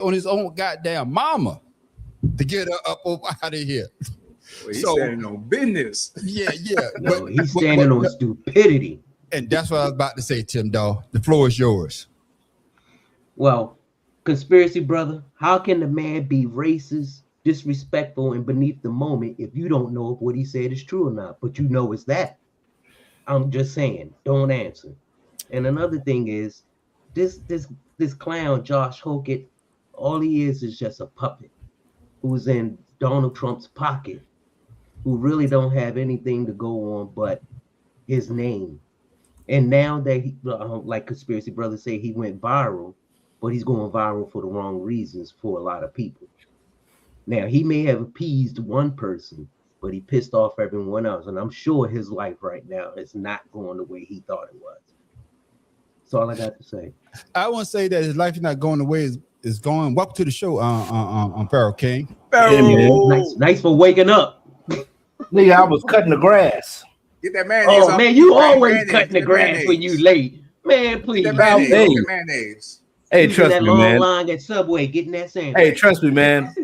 on his own goddamn mama to get her up out of here. Well, he's standing on business. Yeah. No, he's standing on stupidity. And that's what I was about to say, Tim Dawg. The floor is yours. Well, conspiracy brother, how can the man be racist, disrespectful, and beneath the moment if you don't know if what he said is true or not? But you know it's that. I'm just saying, don't answer. And another thing is, this clown Josh Hokett, all he is just a puppet who's in Donald Trump's pocket, who really don't have anything to go on but his name. And now that he, like conspiracy brothers say, he went viral, but he's going viral for the wrong reasons for a lot of people. Now, he may have appeased one person, but he pissed off everyone else. And I'm sure his life right now is not going the way he thought it was. That's all I got to say. I want to say that his life is not going the way it's going. Welcome to the show, on Pharaoh King. Nice for waking up. Nigga, I was cutting the grass. Get that mayonnaise. Oh man, you always cutting the grass when you late. Man, please. Get that mayonnaise. Hey, trust that me, long man. line at Subway getting that sandwich. Hey, trust me, man.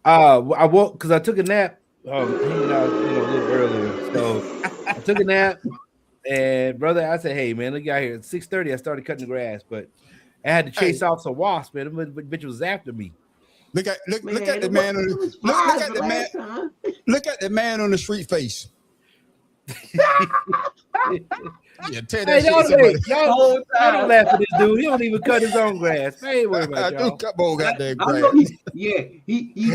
I woke because I took a nap. Hanging out, a little earlier. So I took a nap, and brother, I said, "Hey, man, look out here." At 6:30, I started cutting the grass, but I had to chase off some wasps, man. The bitch was after me. Look at the man on the look at the man on the street face. Yeah, tell that y'all don't laugh at this dude. He don't even cut his own grass. I ain't worried about y'all. Cut more goddamn grass. He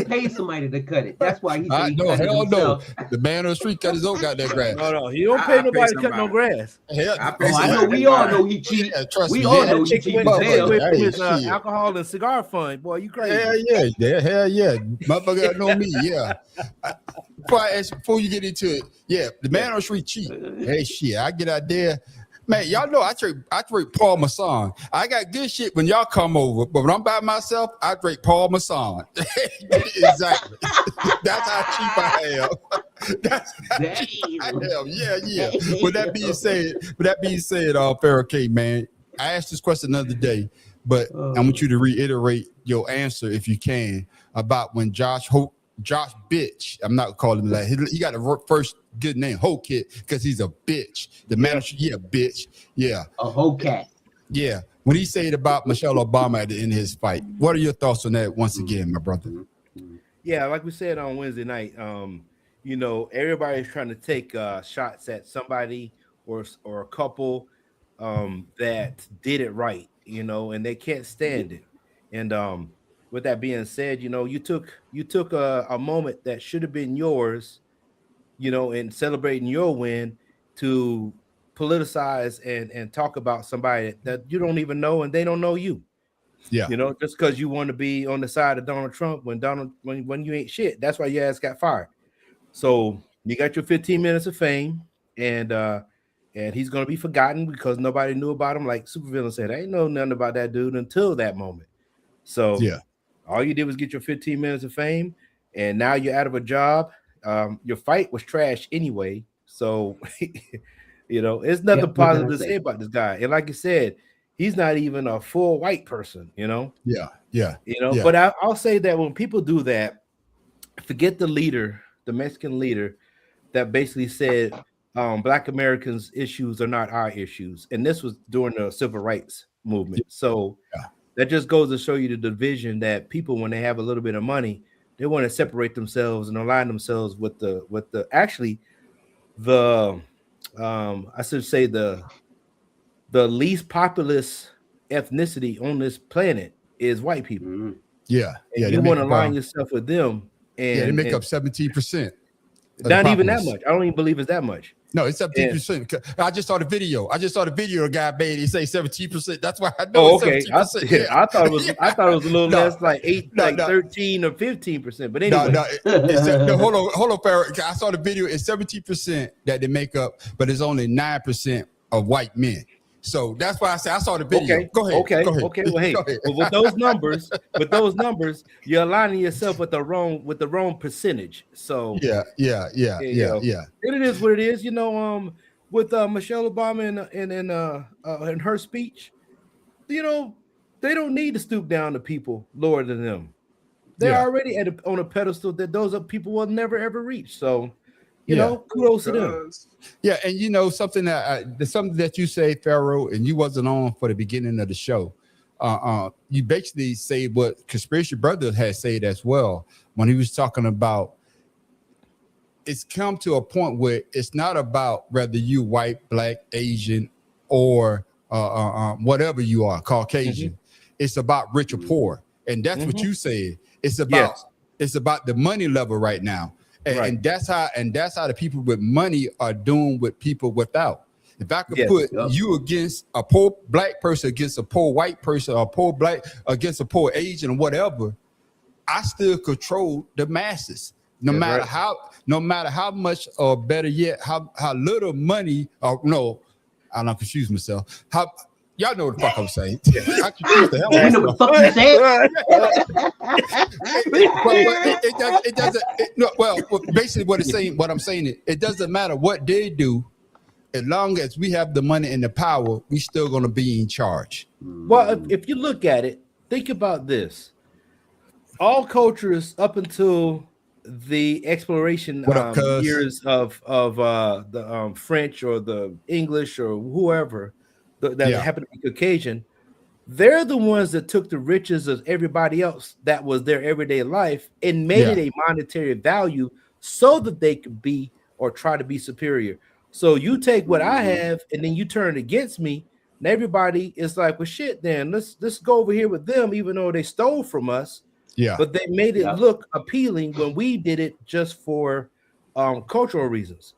paid somebody to cut it. That's why he. Hell no. The man on the street cut his own goddamn grass. No, he don't pay nobody to cut no grass. I know. We all know he cheat. We all know he cheat. His alcohol and cigar fund, boy, you crazy? Hell yeah, motherfucker know me. Yeah. Before you get into it, yeah, the man on the street cheat. Hey, shit, I get out there. Man, y'all know I drink Paul Masson. I got good shit when y'all come over, but when I'm by myself, I drink Paul Masson. Exactly. That's how cheap I am. That's how cheap I am. Yeah. With that being said, Pharaoh K, man, I asked this question another day, but I want you to reiterate your answer if you can about when Josh bitch. I'm not calling him that. He got a first good name, Hokett, because he's a bitch. The manager, bitch. Yeah. A Hokat. Yeah. When he said about Michelle Obama at the end of his fight, what are your thoughts on that once again, my brother? Yeah, like we said on Wednesday night, everybody's trying to take shots at somebody or a couple that did it right, and they can't stand it. And with that being said, you took a moment that should have been yours, in celebrating your win to politicize and talk about somebody that you don't even know and they don't know you. Yeah. Just because you want to be on the side of Donald Trump when you ain't shit. That's why your ass got fired. So you got your 15 minutes of fame, and he's gonna be forgotten because nobody knew about him. Like Supervillain said, I ain't know nothing about that dude until that moment. So yeah. All you did was get your 15 minutes of fame, and now you're out of a job. Your fight was trash anyway, so it's nothing positive to say about this guy. And like you said, he's not even a full white person. Yeah. But I'll say that when people do that, forget the leader, the Mexican leader, that basically said Black Americans' issues are not our issues, and this was during the civil rights movement. So. Yeah. That just goes to show you the division that people, when they have a little bit of money, they want to separate themselves and align themselves with the I should say the least populous ethnicity on this planet is white people. Mm-hmm. Yeah. And you want to align yourself with them. And they make up 17%. Not even that much. I don't even believe it's that much. No, it's 17%. I just saw the video. A guy made. He say 17%. That's why I know. Oh, okay. I thought it was a little less, like 13 or 15%. But anyway, hold on, Farrah. I saw the video. It's 17% that they make up, but it's only 9% of white men. So that's why I said I saw the video. Okay. Go ahead. Okay. Well, hey, with those numbers, you're aligning yourself with the wrong percentage. So yeah. It is what it is. With Michelle Obama and her speech, They don't need to stoop down to people lower than them. They're already on a pedestal that those people will never ever reach. So, you know, kudos to them. Yeah, and you know something that you say, Pharaoh, and you wasn't on for the beginning of the show. You basically say what Conspiracy Brother has said as well when he was talking about. It's come to a point where it's not about whether you white, black, Asian, or whatever you are, Caucasian. It's about rich or poor, and that's what you said. It's about the money level right now. And that's how the people with money are doing with people without. If I could put you against a poor black person against a poor white person, or poor black against a poor Asian or whatever, I still control the masses. No matter how much, or better yet, how little money, or no, I don't confuse myself. How y'all know what the fuck I'm saying? I confuse the hell out of know what the fuck you said? Well, basically what I'm saying is, it doesn't matter what they do, as long as we have the money and the power, we still gonna be in charge. Well, if you look at it, think about this. All cultures up until the exploration years of the French or the English or whoever that happened to be Caucasian, they're the ones that took the riches of everybody else that was their everyday life and made it a monetary value so that they could be or try to be superior. So you take what I have and then you turn it against me, and everybody is like, well, shit, then let's go over here with them, even though they stole from us. Yeah, but they made it look appealing when we did it just for cultural reasons.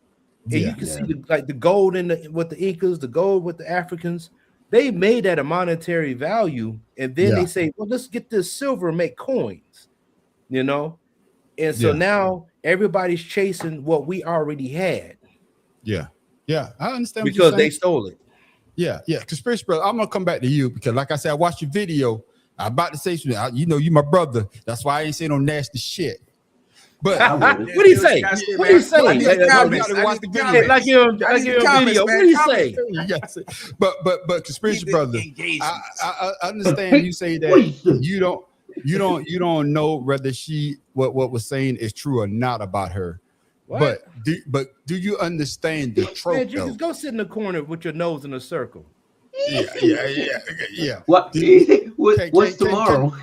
And you can see the gold with the Incas, the gold with the Africans. They made that a monetary value, and then they say, well, let's get this silver and make coins, you know. And so now everybody's chasing what we already had. Yeah, I understand because they stole it. Yeah. Conspiracy Brother, I'm gonna come back to you because, like I said, I watched your video. I'm about to say something. You know, you my brother. That's why I ain't saying no nasty shit. But what do you say? What do you say? Like your video. What do you say? But Conspiracy Brother, I understand you say that you don't know whether what was saying is true or not about her. What? But do you understand the trope? Man, just go sit in the corner with your nose in a circle. Yeah. What's tomorrow?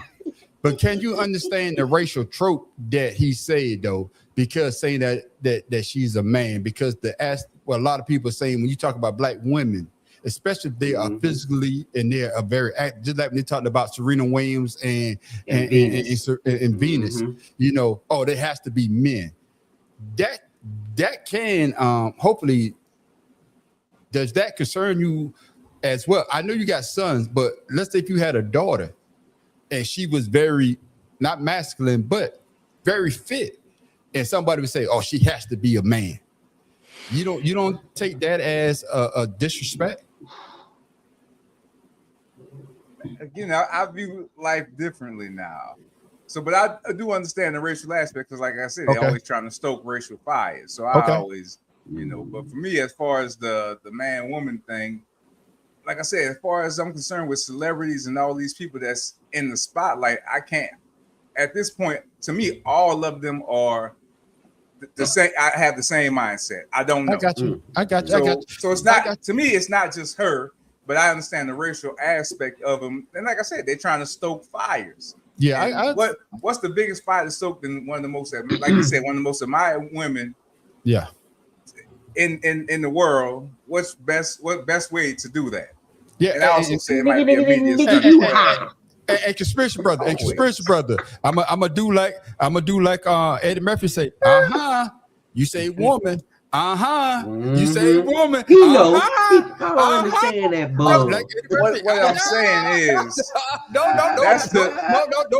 But can you understand the racial trope that he said though? Because saying that she's a man, because a lot of people are saying when you talk about black women, especially if they are physically and they are very active, just like when they talked about Serena Williams and Venus, you know, there has to be men. That can hopefully, does that concern you as well? I know you got sons, but let's say if you had a daughter and she was very not masculine but very fit, and somebody would say, "Oh, she has to be a man." You don't take that as a disrespect? Again, I view life differently now. So, but I do understand the racial aspect because, like I said, they're always trying to stoke racial fires. So I always, but for me, as far as the man-woman thing, like I said, as far as I'm concerned with celebrities and all these people that's in the spotlight, I can't, at this point, to me, all of them are the same. I have the same mindset. I don't know. I got you. So it's not, to me, it's not just her, but I understand the racial aspect of them. And like I said, they're trying to stoke fires. Yeah, what's the biggest fire to stoke than one of the most, like you said, one of the most admired women. Yeah. In the world, what best way to do that? Yeah, and I also say it might be a media. And Conspiracy Brother, I'm gonna do like Eddie Murphy say, you say woman. You say woman. He knows. I don't understand that bug. What I'm saying is, no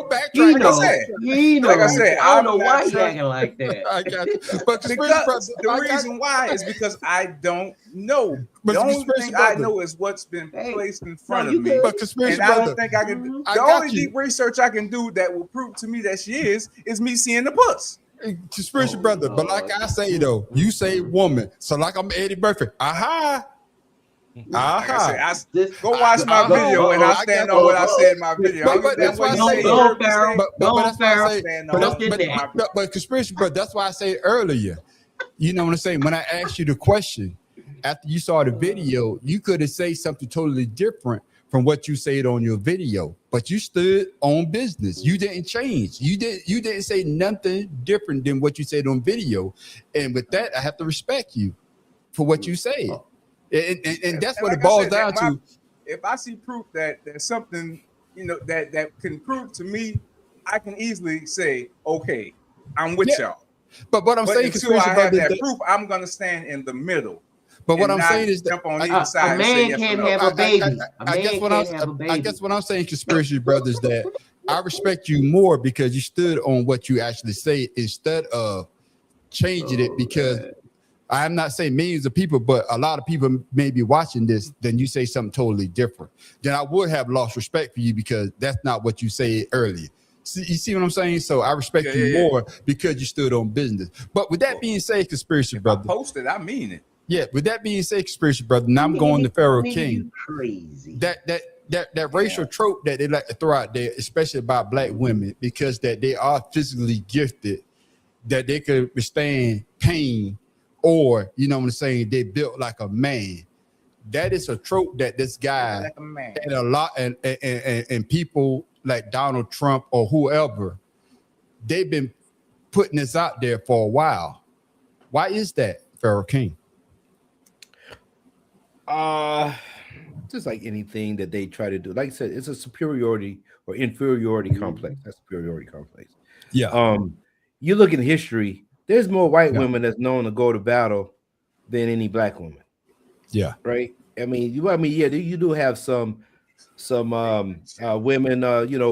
backtrack. Like I said, I don't know why you acting like that. I got you. But the reason why is because I don't know. The only thing I know is what's been placed in front of me. But Conspiracy and Brother, I don't think I can. The only deep research I can do that will prove to me that she is me seeing the puss. Conspiracy Brother, but like I say though, you say woman, so like I'm Eddie Murphy. Like I said, This- go watch my video and I stand on what I said in my video. But that's why I say, Go, Pharaoh. but that's why I say, Stand but conspiracy, but that's why I said earlier. You know what I'm saying? When I asked you the question after you saw the video, you could have said something totally different from what you said on your video, but you stood on business. You didn't change. You didn't say nothing different than what you said on video. And with that, I have to respect you for what you say. And that's what it boils down to. If I see proof that there's something, that can prove to me, I can easily say, okay, I'm with y'all. But what I'm saying, until I have that proof, I'm gonna stand in the middle. But what I'm saying is that a man can't have a baby. I guess what I'm saying, conspiracy brothers, that I respect you more because you stood on what you actually say instead of changing it. Because I'm not saying millions of people, but a lot of people may be watching this. Then you say something totally different. Then I would have lost respect for you because that's not what you said earlier. You see what I'm saying? So I respect you more because you stood on business. But with that being said, conspiracy brother, I posted, I mean it. Yeah, with that being said, conspiracy brother, now I'm going to Pharaoh King. Crazy. That racial trope that they like to throw out there, especially about black women, because that they are physically gifted, that they could withstand pain, or you know what I'm saying, they built like a man. That is a trope that this guy like a man. And a lot and people like Donald Trump or whoever, they've been putting this out there for a while. Why is that, Pharaoh King? Just like anything that they try to do. Like I said, it's a superiority or inferiority complex. That's superiority complex. Yeah. You look in history, there's more white women that's known to go to battle than any black woman. Yeah. Right. I mean, you do have some women,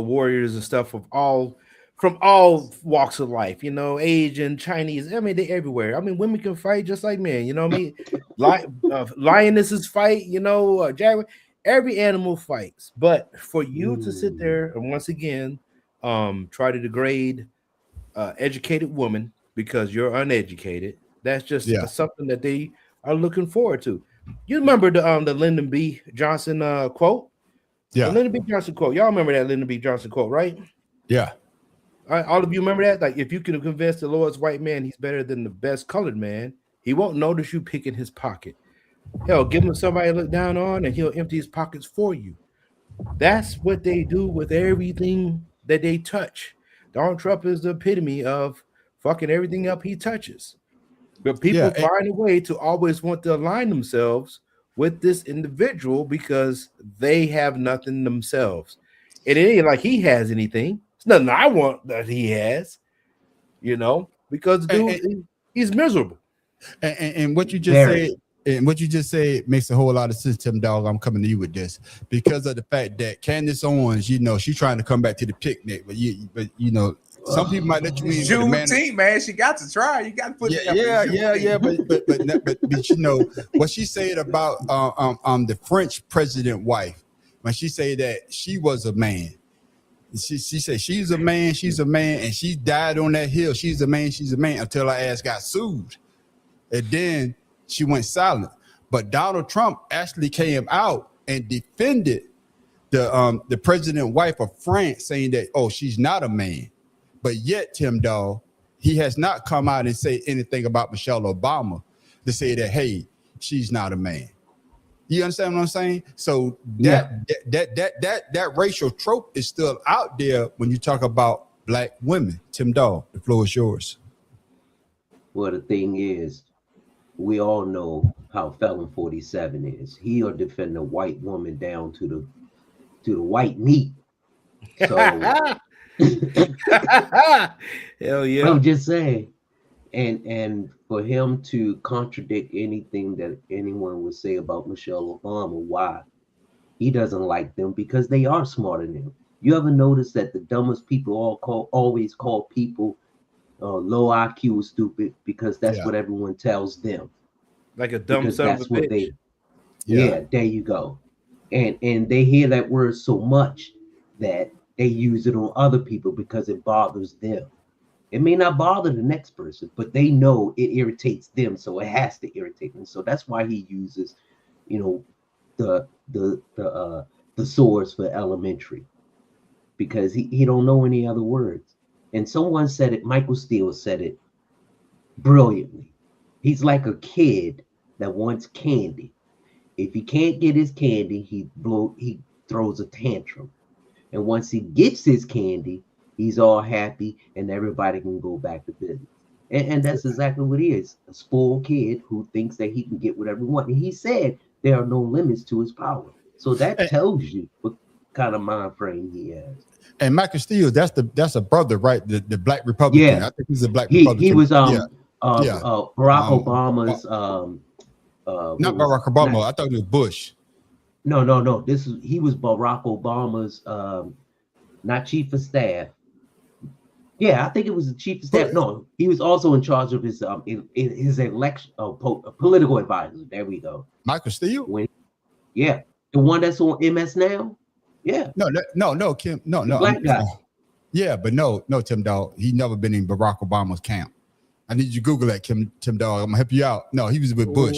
warriors and stuff from all walks of life, Asian, Chinese. I mean, they everywhere. I mean, women can fight just like men. You know what I mean? Lionesses fight. Jaguar. Every animal fights. But for you to sit there and once again try to degrade educated women because you're uneducated, that's just something that they are looking forward to. You remember the Lyndon B. Johnson quote? Yeah. The Lyndon B. Johnson quote. Y'all remember that Lyndon B. Johnson quote, right? Yeah. All of you remember that? Like, if you can convince the lowest white man he's better than the best colored man, he won't notice you picking his pocket. Hell, give him somebody to look down on and he'll empty his pockets for you. That's what they do with everything that they touch. Donald Trump is the epitome of fucking everything up he touches. But people find a way to always want to align themselves with this individual because they have nothing themselves. And it ain't like he has anything. It's nothing I want that he has, because dude, he's miserable. And what you just said, makes a whole lot of sense, Tim Dog. I'm coming to you with this because of the fact that Candace Owens, she's trying to come back to the picnic, but some people might let you in. Juneteenth, man, she got to try. You got to put but what she said about the French president wife, when she said that she was a man. She said she's a man, and she died on that hill. She's a man until her ass got sued. And then she went silent. But Donald Trump actually came out and defended the president wife of France, saying that, she's not a man. But yet, Tim Dog, he has not come out and say anything about Michelle Obama to say that, hey, she's not a man. You understand what I'm saying? So that racial trope is still out there when you talk about black women. Tim Dog, the floor is yours. Well, the thing is, we all know how Felon 47 is. He'll defend a white woman down to the white meat. So hell yeah. I'm just saying. And for him to contradict anything that anyone would say about Michelle Obama, why? He doesn't like them because they are smarter than him. You ever notice that the dumbest people always call people low IQ or stupid because that's what everyone tells them. Like a dumb son of a bitch. There you go. And they hear that word so much that they use it on other people because it bothers them. It may not bother the next person, but they know it irritates them, so it has to irritate them. So that's why he uses, the source for elementary because he don't know any other words. And someone said it, Michael Steele said it brilliantly. He's like a kid that wants candy. If he can't get his candy, he throws a tantrum. And once he gets his candy, he's all happy and everybody can go back to business. And that's exactly what he is, a spoiled kid who thinks that he can get whatever he wants. And he said there are no limits to his power. So that tells you what kind of mind frame he has. And Michael Steele, that's a brother, right? The black Republican. Yeah. I think he's a black Republican. He was Barack Obama's not Barack Obama. I thought it was Bush. No. He was Barack Obama's not chief of staff. Yeah, I think it was the chief of staff. No, he was also in charge of his election political advisor. There we go. Michael Steele? The one that's on MS now. Yeah. No, Kim. No. Black guy. Yeah, but no, Tim Dog. He never been in Barack Obama's camp. I need you to Google that, Tim Dog. I'm gonna help you out. No, he was with Bush.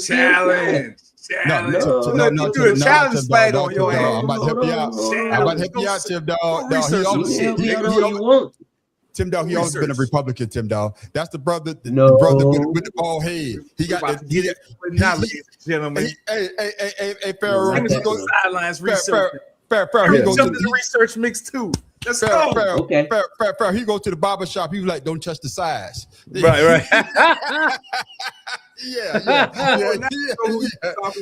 Challenge. No, do a challenge flag on your head. I'm about to help you out. I'm about to help you out, Tim Dog. Tim Dog, he always been a Republican, Tim Dog. That's the brother, the brother with the bald head. He got the gentlemen. Hey, Pharaoh. Sidelines research. Pharaoh, he goes to the research mix too. Let's go. Pharaoh, he go to the barber shop. He was like, don't touch the size. Right. Yeah.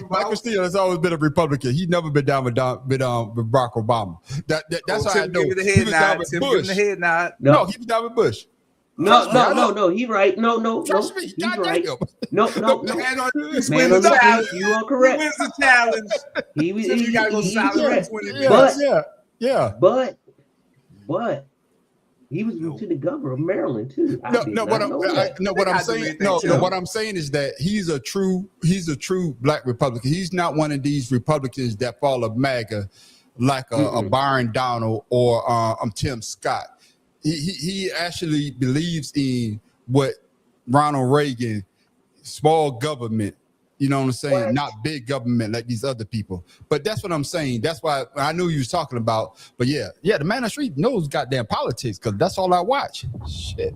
Michael Steele has always been a Republican. He's never been down with Barack Obama. That's how I know. Give him the head nod. No, he was down with Bush. No. He right. No. Trust me. He's right. No. Man on the challenge. You are correct. Wins the challenge. You gotta go silent for 20 minutes. But he was lieutenant governor of Maryland too. What I'm saying is that he's a true black Republican. He's not one of these Republicans that follow MAGA like a Byron Donald or Tim Scott. He actually believes in what Ronald Reagan, small government. You know what I'm saying? Not big government like these other people. But that's what I'm saying. That's why I knew you was talking about. But yeah, the man on the street knows goddamn politics because that's all I watch. Shit.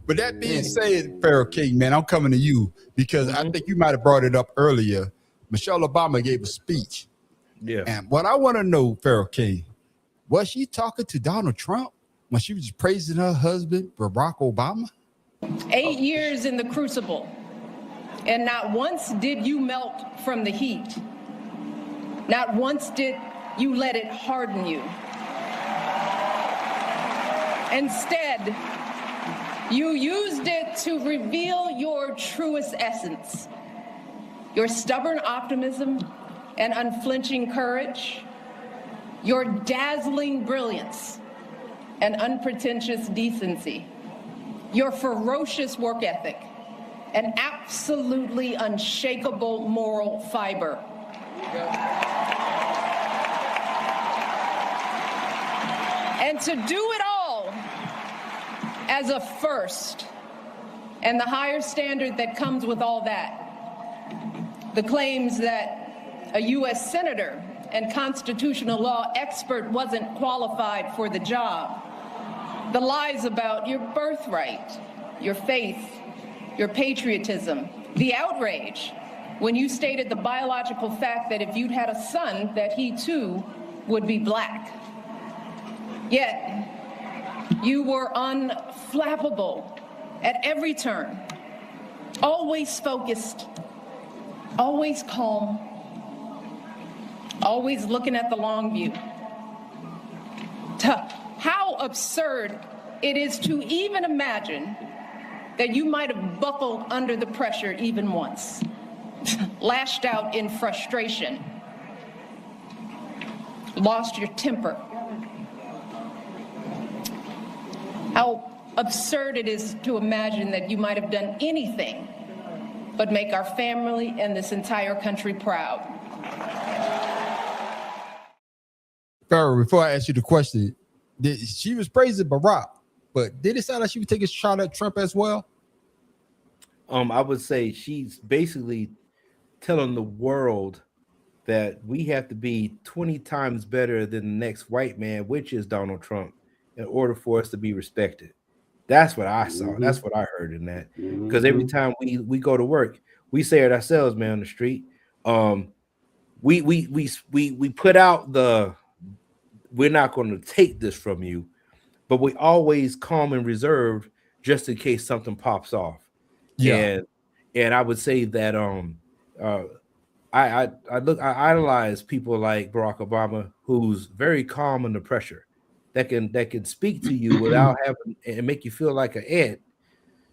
But that being said, Pharaoh King, man, I'm coming to you because I think you might have brought it up earlier. Michelle Obama gave a speech. Yeah. And what I want to know, Pharaoh King, was she talking to Donald Trump when she was praising her husband, Barack Obama? 8 years in the crucible. And not once did you melt from the heat. Not once did you let it harden you. Instead, you used it to reveal your truest essence, your stubborn optimism and unflinching courage, your dazzling brilliance and unpretentious decency, your ferocious work ethic, an absolutely unshakable moral fiber. And to do it all as a first, and the higher standard that comes with all that, the claims that a U.S. senator and constitutional law expert wasn't qualified for the job, the lies about your birthright, your faith, your patriotism, the outrage when you stated the biological fact that if you'd had a son, that he too would be black. Yet, you were unflappable at every turn, always focused, always calm, always looking at the long view. How absurd it is to even imagine that you might have buckled under the pressure even once, lashed out in frustration, lost your temper. How absurd it is to imagine that you might have done anything but make our family and this entire country proud. Pharaoh, before I ask you the question, she was praising Barack, but did it sound like she was taking a shot at Trump as well? I would say she's basically telling the world that we have to be 20 times better than the next white man, which is Donald Trump, in order for us to be respected. That's what I saw. That's what I heard in that. Because every time we go to work, we say it ourselves, man, on the street. We put out the we're not going to take this from you, but we always calm and reserved just in case something pops off. Yeah. And I would say that I idolize people like Barack Obama, who's very calm under pressure, that can speak to you without having and make you feel like an ant,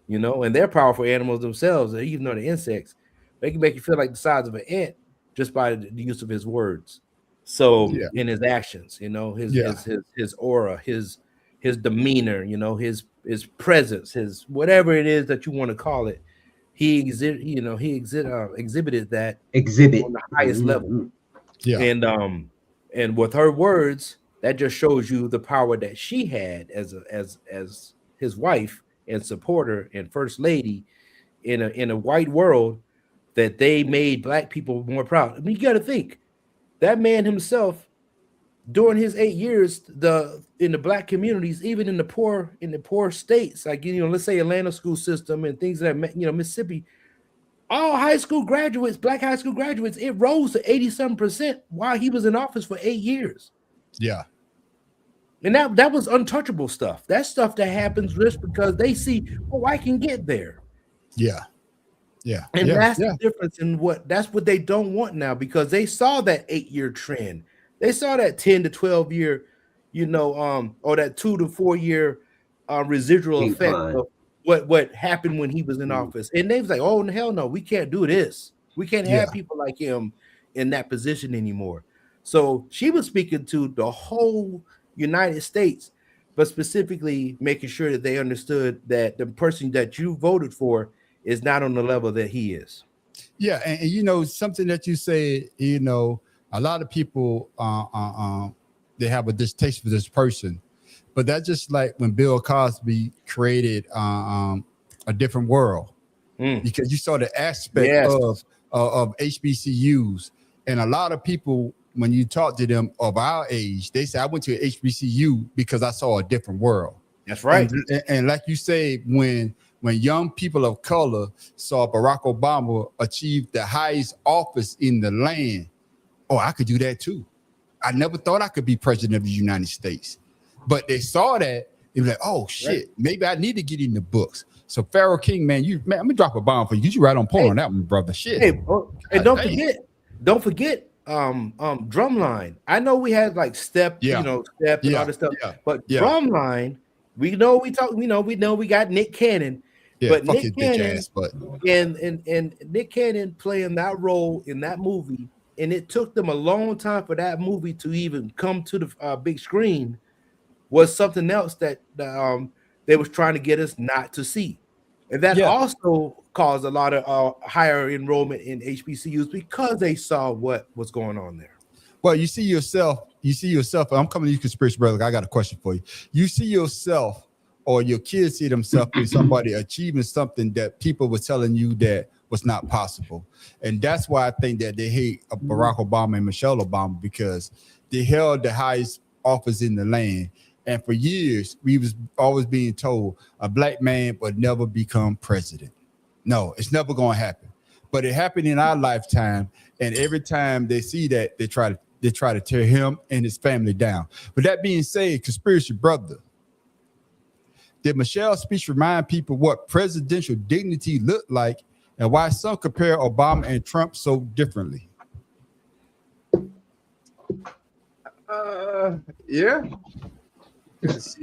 you know. And they're powerful animals themselves, even though they're insects. They can make you feel like the size of an ant just by the use of his words. So in his actions, you know, his aura, his demeanor, you know, his presence, his whatever it is that you want to call it. He exhibited that on the highest level. Yeah. And with her words, that just shows you the power that she had as his wife and supporter and first lady in a white world, that they made black people more proud. I mean, you got to think that man himself during his 8 years, in the black communities, even in the poor states, like, you know, let's say Atlanta school system and things that, you know, Mississippi, all high school graduates, black high school graduates, it rose to 87% while he was in office for 8 years. Yeah. And that was untouchable stuff. That's stuff that happens just because they see, oh, I can get there. Yeah. Yeah. And that's the difference in that's what they don't want now, because they saw that 8-year trend. They saw that 10 to 12 year, you know, or that 2 to 4 year residual effect of what happened when he was in office. And they was like, oh, hell no, we can't do this. We can't have people like him in that position anymore. So she was speaking to the whole United States, but specifically making sure that they understood that the person that you voted for is not on the level that he is. Yeah. And you know, something that you say, you know, a lot of people, they have a distaste for this person, but that's just like when Bill Cosby created a different world, because you saw the aspect of HBCUs, and a lot of people, when you talk to them of our age, they say, I went to an HBCU because I saw a different world. That's right. And like you say, when young people of color saw Barack Obama achieve the highest office in the land, oh, I could do that too. I never thought I could be president of the United States. But they saw that, they were like, oh shit, maybe I need to get in the books. So Pharaoh King, man, I'm gonna drop a bomb for you. You right on point on that one, brother. Shit. Hey, and don't forget Drumline. I know we had like Step and all this stuff, but Drumline, we know we got Nick Cannon. But Nick Cannon and Nick Cannon playing that role in that movie, and it took them a long time for that movie to even come to the big screen, was something else that they was trying to get us not to see. And that also caused a lot of higher enrollment in HBCUs because they saw what was going on there. Well, you see yourself, I'm coming to you, conspiracy brother. I got a question for you. You see yourself, or your kids see themselves as somebody achieving something that people were telling you that was not possible. And that's why I think that they hate Barack Obama and Michelle Obama, because they held the highest office in the land. And for years, we was always being told a black man would never become president. No, it's never going to happen. But it happened in our lifetime. And every time they see that, they try to tear him and his family down. But that being said, conspiracy brother, did Michelle's speech remind people what presidential dignity looked like and why some compare Obama and Trump so differently? Yeah. Because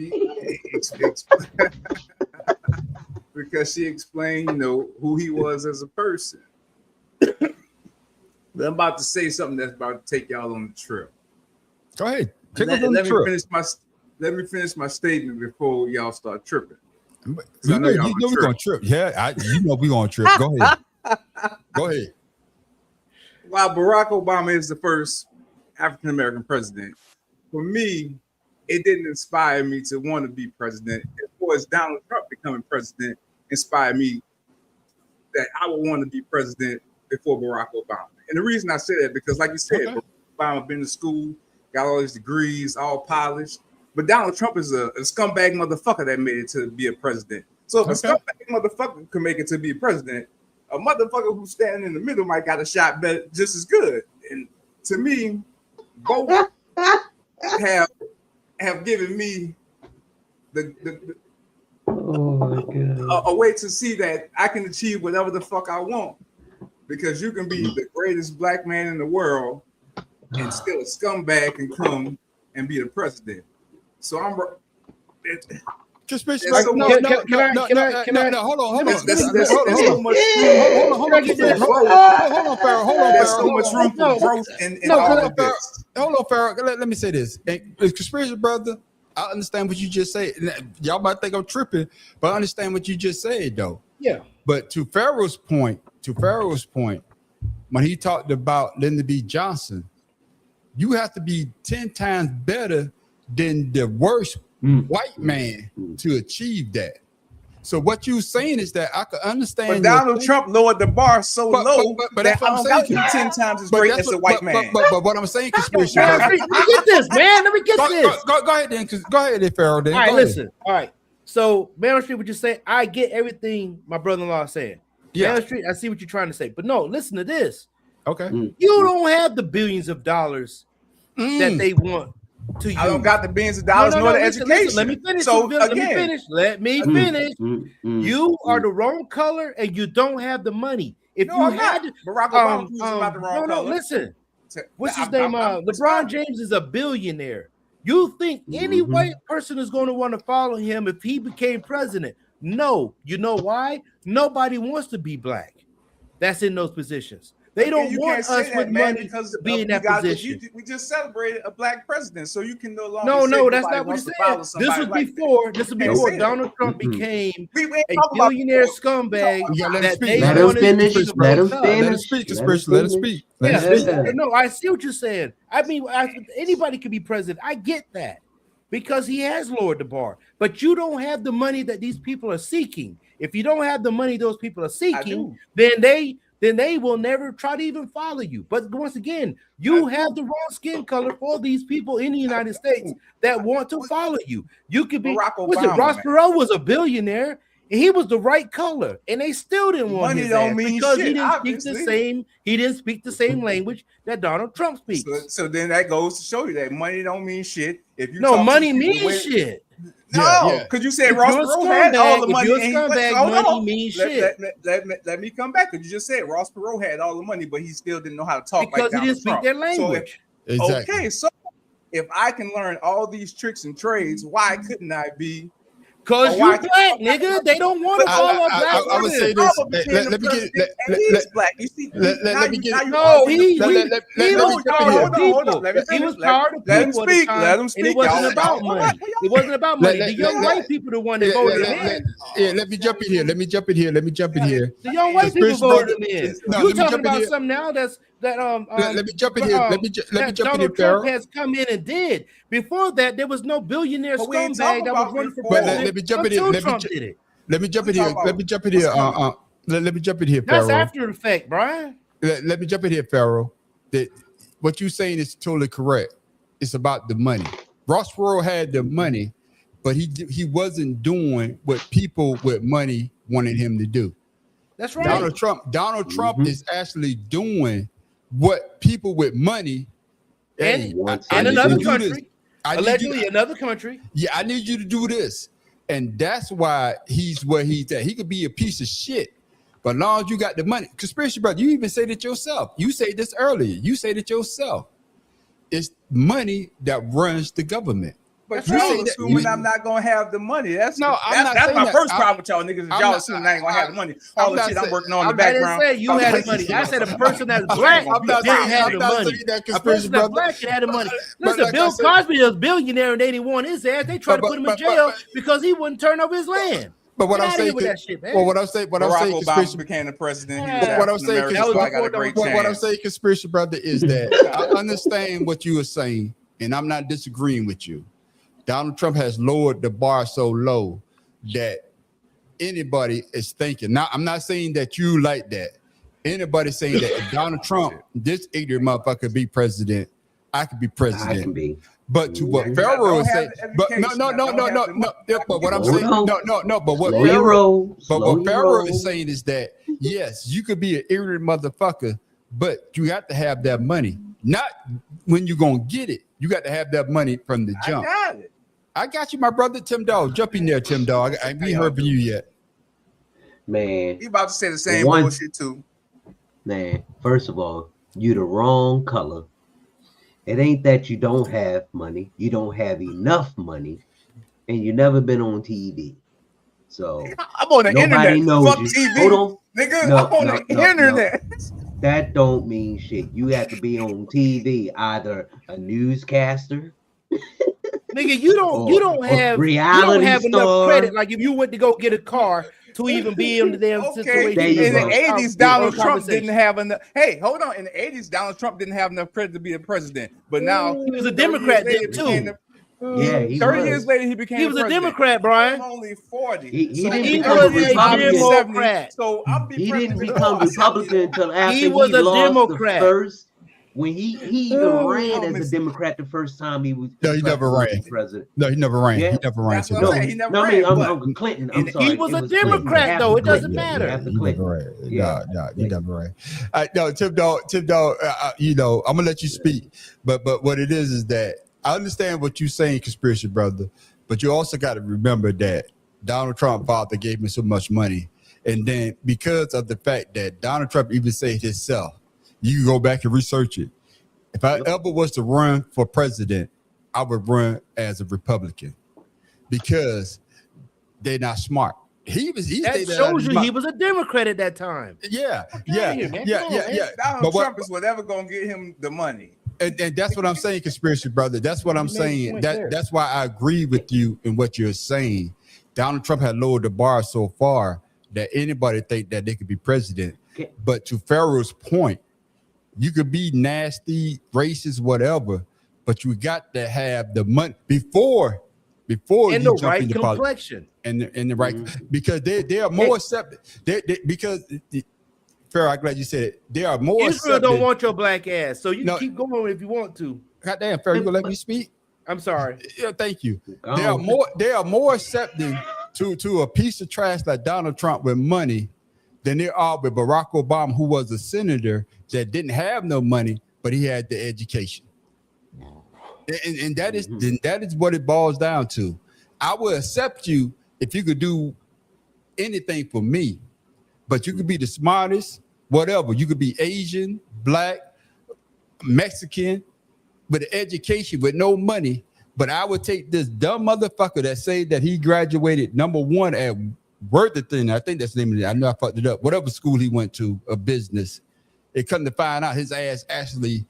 she explained, you know, who he was as a person. But I'm about to say something that's about to take y'all on the trip. Go ahead. Let me finish my statement before y'all start tripping. You know we're gonna trip. Yeah, we're gonna trip. Go ahead. Go ahead. While Barack Obama is the first African American president, for me, it didn't inspire me to want to be president. As far as Donald Trump becoming president inspired me that I would want to be president before Barack Obama. And the reason I say that because, like you said, Barack Obama been to school, got all his degrees, all polished. But Donald Trump is a scumbag motherfucker that made it to be a president. So if a scumbag motherfucker can make it to be a president, a motherfucker who's standing in the middle might got a shot better, just as good. And to me, both have given me a way to see that I can achieve whatever the fuck I want, because you can be the greatest black man in the world and still a scumbag can come and be the president. So I'm just hold on. Farrell. There's so much room for growth in all of this. Hold on, Farrell. Let me say this. Conspiracy brother, I understand what you just said. Y'all might think I'm tripping, but I understand what you just said, though. Yeah. But to Farrell's point, when he talked about Lyndon B. Johnson, you have to be 10 times better than the worst white man to achieve that. So what you're saying is that I could understand. But Donald Trump lowered the bar so low that I don't got to be 10 times as great as a white man. But what I'm saying, conspiracy. Let me get this, man. Let me get this. Go ahead then. Go ahead, Farrell. Then. All right, listen. All right. So Man on Street would just say, I get everything my brother-in-law is saying. Yeah. Man on Street, I see what you're trying to say. But no, listen to this. Okay. You don't have the billions of dollars that they want to use. I don't got the billions of dollars nor the education. Listen, let me finish. So let me finish. You are the wrong color and you don't have the money. If you had Barack Obama was not the wrong color. Listen. What's his name? LeBron James is a billionaire. You think any white person is going to want to follow him if he became president? No. You know why? Nobody wants to be black. That's in those positions. They don't want us with money to be in that position. We just celebrated a black president, so you can no longer. No, that's not what he said. This was before Donald Trump became a billionaire scumbag. Let him finish. Let him speak. No, I see what you're saying. I mean, anybody can be president. I get that because he has lowered the bar. But you don't have the money that these people are seeking. If you don't have the money those people are seeking, then they will never try to even follow you. But once again, you have the wrong skin color for these people in the United States that want to follow you. You could be Ross Perot was a billionaire and he was the right color, and they still didn't want his ass because he didn't speak the same language that Donald Trump speaks. So then that goes to show you that money don't mean shit. If you money means shit. No, because you said Ross Perot had all the money. Money means shit. Let me come back because you just said Ross Perot had all the money, but he still didn't know how to talk because he didn't speak their language. So if I can learn all these tricks and trades, why couldn't I be? Because you black, nigga. They don't want to follow black. I would say this. Let me get it. He's black. You see? Let me get it. No, he was part of people. He was part of people. Let him speak. Let him speak. It wasn't about money. It wasn't about money. The young white people, the one that voted him in. Yeah, let me jump in here. The young white people voted him in. You talking about something now that's that let me jump in here. Let me jump in here. Donald Trump has come in and did. Before that, there was no billionaire scumbag that was running for president. Let me jump in here. Let me jump in here. Let me jump in here. That's after the fact, Brian. Let me jump in here, Pharaoh. That what you're saying is totally correct. It's about the money. Ross Perot had the money, but he wasn't doing what people with money wanted him to do. That's right. Donald Trump is actually doing what people with money in another country. Allegedly, another country. Yeah, I need you to do this. And that's why he's where he's at. He could be a piece of shit, but as long as you got the money. Conspiracy brother, you even said it yourself. You said this earlier. You said it yourself. It's money that runs the government. But y'all assuming I'm not gonna have the money. That's my first problem with y'all niggas. Y'all assuming I ain't gonna have the money. All the shit I'm working on in the background. I didn't say you had the money. I said a person that's black didn't have the money. A person that's black can have the money. Listen, Bill Cosby was a billionaire and they didn't want his ass. They tried to put him in jail because he wouldn't turn over his land. But what I'm saying, Barack Obama became the president. What I'm saying, conspiracy brother, is that I understand what you are saying, and I'm not disagreeing with you. Donald Trump has lowered the bar so low that anybody is thinking. Now, I'm not saying that you like that, anybody saying that if Donald Trump, this ignorant motherfucker, could be president, I could be president. I can be. But to what Pharaoh is saying, but no. But what I'm saying, no. But what Pharaoh is saying is that yes, you could be an ignorant motherfucker, but you have to have that money. Not when you're gonna get it. You got to have that money from the jump. I got you, my brother Tim Dog. Jump in there, Tim Dog. I ain't heard from you yet. Man, he about to say the same bullshit too. Man, first of all, you the wrong color. It ain't that you don't have money, you don't have enough money, and you never been on TV. So I'm on the internet. Knows Fuck you. TV. Hold on. Nigga, I'm on the internet. That don't mean shit. You have to be on TV, either a newscaster. Nigga, you don't have enough credit. Like if you went to go get a car to even be in the damn situation. In the 80s, Donald Trump didn't have enough. Hey, hold on. In the 80s, Donald Trump didn't have enough credit to be the president. But now he was a Democrat then too. Yeah, 30 years later, he became. He was a Democrat, Brian. I'm only 40. He didn't become a Democrat. So he didn't become Republican until after he was a lost Democrat. The first. When he even ran as a Democrat the first time he was. No, he never ran. President. No, he never ran. Yeah. He never ran. I'm Clinton. I'm sorry. He was a Democrat, though. It doesn't matter. He never ran. No, Tim Dog. You know, I'm gonna let you speak, but what it is that I understand what you're saying, conspiracy brother, but you also got to remember that Donald Trump's father gave him so much money, and then because of the fact that Donald Trump even said himself. You can go back and research it. If I ever was to run for president, I would run as a Republican because they're not smart. That shows you he was a Democrat at that time. Yeah. Donald Trump is whatever gonna get him the money. And that's what I'm saying, conspiracy brother. That's what I'm saying. That's why I agree with you in what you're saying. Donald Trump had lowered the bar so far that anybody think that they could be president. But to Pharaoh's point, you could be nasty, racist, whatever, but you got to have the money before and you the jump right into complexion and the right because they are more accepted. Because Pharaoh, I'm glad you said it. They are more. Israel accepted. don't want your black ass, so you can keep going if you want to. Goddamn, Pharaoh, you gonna let me speak? I'm sorry. Yeah, thank you. They are more accepting to a piece of trash like Donald Trump with money than they are with Barack Obama, who was a senator that didn't have no money, but he had the education. And that is what it boils down to. I will accept you if you could do anything for me, but you could be the smartest, whatever. You could be Asian, black, Mexican, with an education, with no money. But I would take this dumb motherfucker that say that he graduated #1 at Worthington. I think that's the name of it. I know I fucked it up. Whatever school he went to, a business. It come to find out his ass actually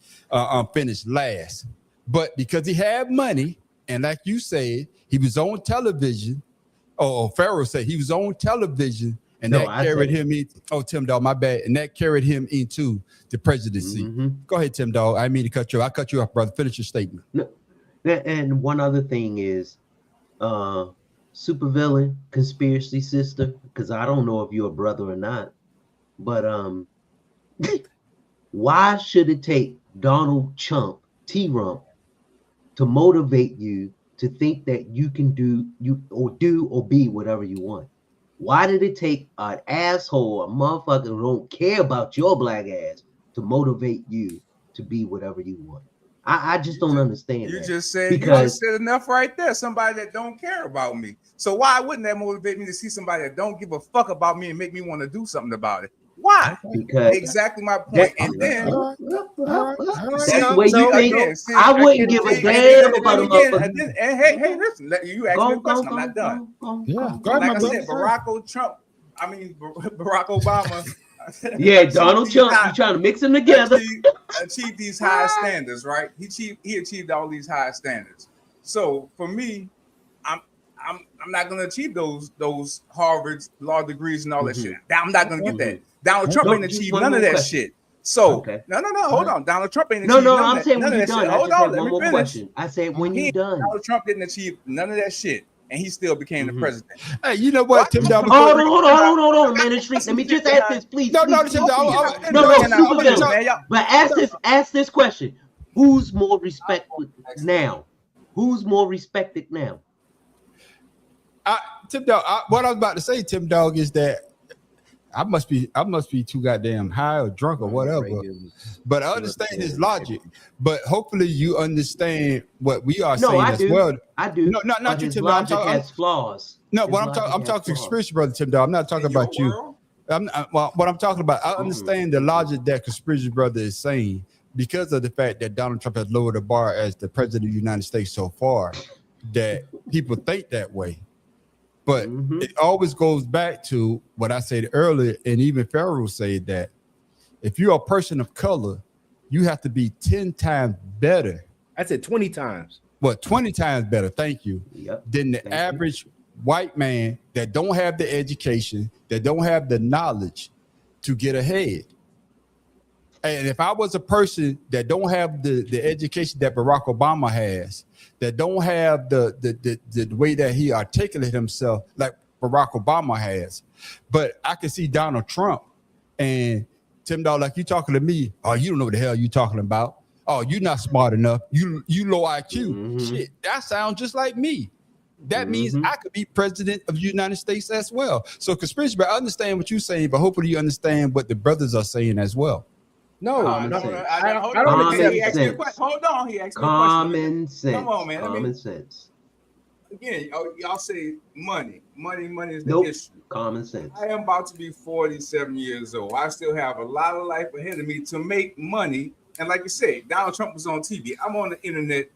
finished last. But because he had money, and like you said, he was on television. Or Pharaoh said he was on television, and that carried him in. Oh, Tim Dog, my bad. And that carried him into the presidency. Go ahead, Tim Dog. I didn't mean to cut you. I cut you off, brother. Finish your statement. No. And one other thing is, supervillain, conspiracy sister, because I don't know if you're a brother or not, but why should it take Donald Trump, T-Rump, to motivate you to think that you can do or be whatever you want? Why did it take an asshole, a motherfucker who don't care about your black ass to motivate you to be whatever you want? I just don't understand. You just said enough right there. Somebody that don't care about me. So why wouldn't that motivate me to see somebody that don't give a fuck about me and make me want to do something about it? Why? Because exactly my point. And then I wouldn't give a damn about a motherfucker. And hey, listen, you asked me a question. I'm not done. Like I said, Barack Obama. Yeah, Donald Trump. You trying to mix them together? Achieve these high standards, right? He achieved all these high standards. So for me, I'm not going to achieve those Harvard law degrees and all that shit. I'm not going to get that. Donald Trump ain't achieved none of that shit. So no, hold on. Donald Trump ain't achieved I'm saying when you're done. Hold on, let me finish. I said when you're done. Donald Trump didn't achieve none of that shit. and he still became the president. Hey, you know what, Tim Dog? Hold on, man. Let me just ask this, please. No, please, Tim Dog. But ask this question: who's more respected now? Who's more respected now? Tim Dog. What I was about to say, Tim Dog, is that I must be too goddamn high or drunk or whatever. But I understand his logic. But hopefully you understand what we are saying as well. I do. No, not you, Tim Dog. Dog. Has flaws. No, I'm talking to Conspiracy Brother Tim Dog. I'm not talking about you. What I'm talking about, I understand the logic that Conspiracy Brother is saying because of the fact that Donald Trump has lowered the bar as the president of the United States so far, that people think that way. But it always goes back to what I said earlier, and even Pharaoh said that if you're a person of color, you have to be 10 times better. I said 20 times. Well, 20 times better, thank you, than the average white man that don't have the education, that don't have the knowledge to get ahead. And if I was a person that don't have the education that Barack Obama has, that don't have the way that he articulated himself like Barack Obama has, but I can see Donald Trump and Tim Dog, like you talking to me, oh, you don't know what the hell you talking about. Oh, you're not smart enough. You low IQ. Shit, that sounds just like me. That means I could be president of the United States as well. So Conspiracy, but I understand what you're saying, but hopefully you understand what the brothers are saying as well. No, I don't Common sense. Hold on, he asked me a question. Common sense. Come on, man. Common sense. Again, y'all say money is the issue. Common sense. I am about to be 47 years old. I still have a lot of life ahead of me to make money. And like you said, Donald Trump was on TV. I'm on the internet.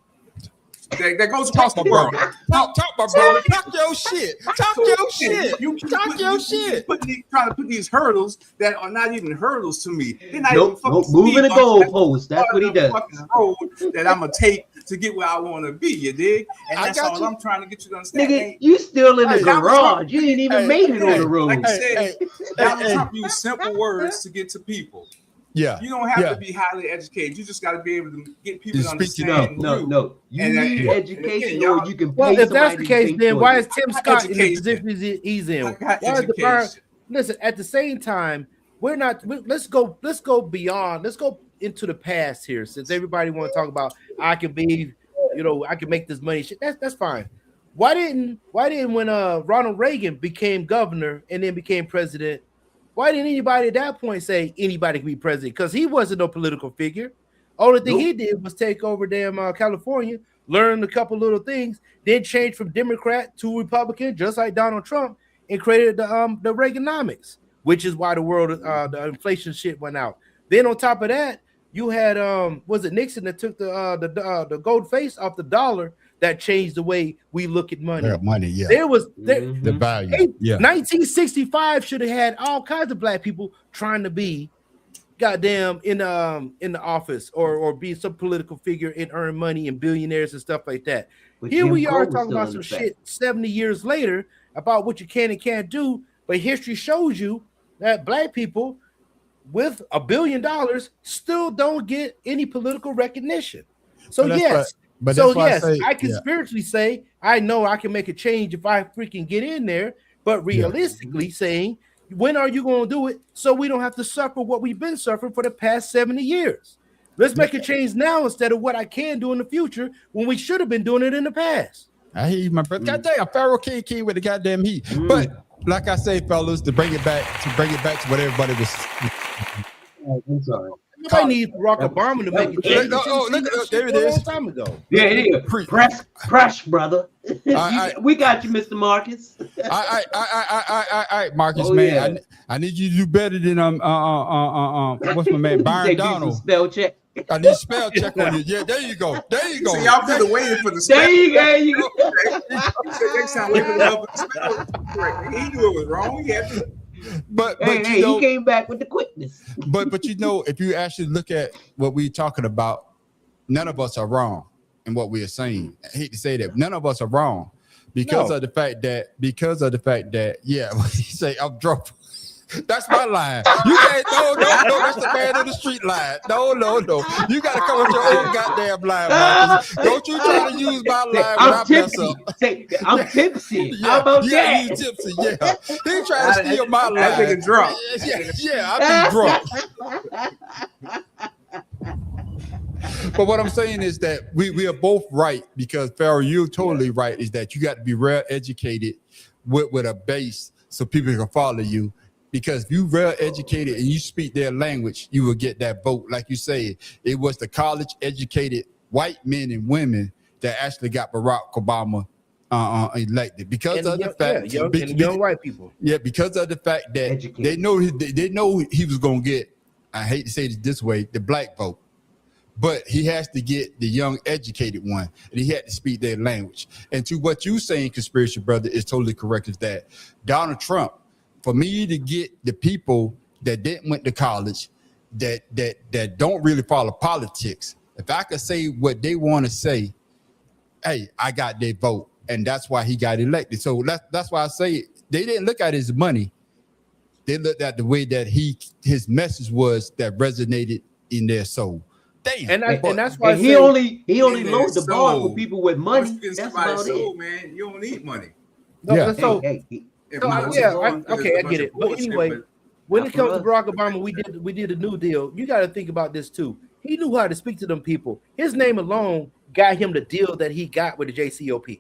That goes across the world. Talk, my brother. Talk your shit. Talk your shit. Talk your shit. Trying to put these hurdles that are not even hurdles to me. Nope, moving the goalpost. That's what he does. Road that I'm gonna take to get where I want to be. You dig? And that's all I'm trying to get you to understand. Nigga, you still in the garage. You ain't even made it on the road. Like I said, Donald Trump used simple words to get to people. Yeah, you don't have to be highly educated. You just got to be able to get people to understand. No. You need education, or you can. Well, if that's the case, then why is Tim Scott in the position he's in? Why is the bar? Listen, at the same time, we're not. Let's go beyond. Let's go into the past here. Since everybody want to talk about, I can make this money. Shit, that's fine. Why didn't when Ronald Reagan became governor and then became president? Why didn't anybody at that point say anybody can be president? Because he wasn't no political figure. Only thing he did was take over damn California, learn a couple little things, then change from Democrat to Republican, just like Donald Trump, and created the Reaganomics, which is why the inflation shit went out. Then on top of that, you had was it Nixon that took the gold face off the dollar? That changed the way we look at money. There was the value. 1965 should have had all kinds of black people trying to be goddamn in the office or be some political figure and earn money and billionaires and stuff like that. But here we are talking about some shit 70 years later about what you can and can't do. But history shows you that black people with $1 billion still don't get any political recognition. So yes. But so yes, I can spiritually say I know I can make a change if I freaking get in there, but realistically saying, when are you going to do it so we don't have to suffer what we've been suffering for the past 70 years? Let's make a change now instead of what I can do in the future when we should have been doing it in the past. I hear you, my brother. Goddamn, Pharaoh King with the goddamn heat. But like I say, fellas, to bring it back to what everybody was. I'm sorry. Nobody needs Barack Obama to make a change. Look, there it is. A long time ago. Yeah, it is. Crush, brother. We got you, Mr. Marcus. All right, Marcus, man. I need you to do better than what's my man, Byron Donald. Spell check. I need spell check on you. Yeah, there you go. So y'all could have waited for the spell. There you go. Next time, wait for the spell. He knew it was wrong. He had to. But he came back with the quickness. But if you actually look at what we're talking about, none of us are wrong in what we are saying. I hate to say that, none of us are wrong because of the fact that you say I'm drunk. That's my line. You can't. No. That's the man in the street line. No. You got to come with your own goddamn line, Marcus. Don't you try to use my line when I mess up. I'm tipsy. Yeah, How about that? You tipsy. Yeah, he trying to steal my line. That nigga drunk. Yeah, I be drunk. But what I'm saying is that we are both right, because Pharaoh, you're totally right, is that you got to be well educated with a base so people can follow you. Because if you well educated and you speak their language, you will get that vote. Like you said, it was the college educated white men and women that actually got Barack Obama elected because of the fact, young white people. Yeah, because of the fact that they know he was gonna get, I hate to say it this way, the black vote. But he has to get the young, educated one, and he had to speak their language. And to what you saying, Conspiracy Brother, is totally correct, is that Donald Trump, for me to get the people that didn't went to college, that don't really follow politics, if I could say what they want to say, hey, I got their vote, and that's why he got elected. So that's why I say they didn't look at his money. They looked at the way that his message was that resonated in their soul. Damn. And that's why he only lowered the bar for people with money. That's about soul, it, man. You don't need money. No, yeah. I get it. But anyway, when it comes to Barack Obama, we did a New Deal. You got to think about this too. He knew how to speak to them people. His name alone got him the deal that he got with the JCOP.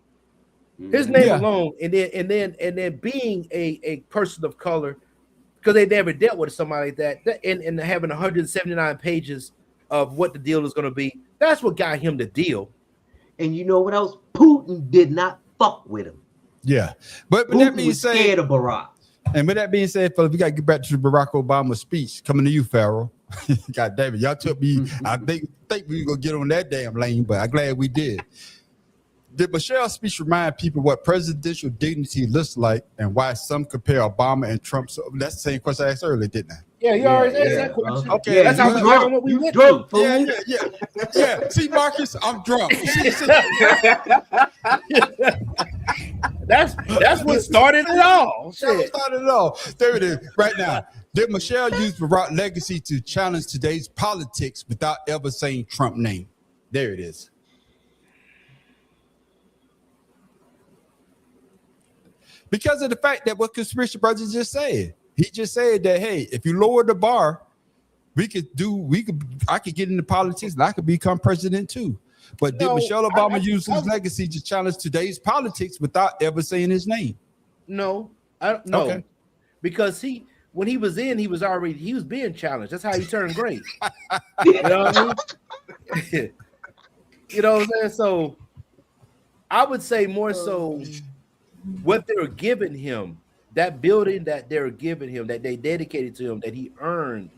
His name alone, and then being a person of color, because they never dealt with somebody like that, and having 179 pages of what the deal is going to be. That's what got him the deal. And you know what else? Putin did not fuck with him. Yeah, but Putin that being was said, scared of Barack. And with that being said, fellas, we got to get back to Barack Obama's speech. Coming to you, Pharaoh. God damn it, y'all took me. I think we were gonna get on that damn lane, but I'm glad we did. Did Michelle's speech remind people what presidential dignity looks like and why some compare Obama and Trump? So that's the same question I asked earlier, didn't I? Yeah, you already asked that question. Okay, that's how what we went drunk. Yeah. See, Marcus, I'm drunk. That's what started it all. That's what started it all. There it is, right now. Did Michelle use Barack's legacy to challenge today's politics without ever saying Trump name? There it is. Because of the fact that what Conspiracy Brothers just said. He just said that, hey, if you lower the bar, I could get into politics and I could become president too. But did Michelle Obama use his legacy to challenge today's politics without ever saying his name? No, I don't know. Okay. Because when he was being challenged. That's how he turned great. You know what I mean? You know what I'm saying? So I would say more so what they're giving him, that building that they're giving him, that they dedicated to him, that he earned,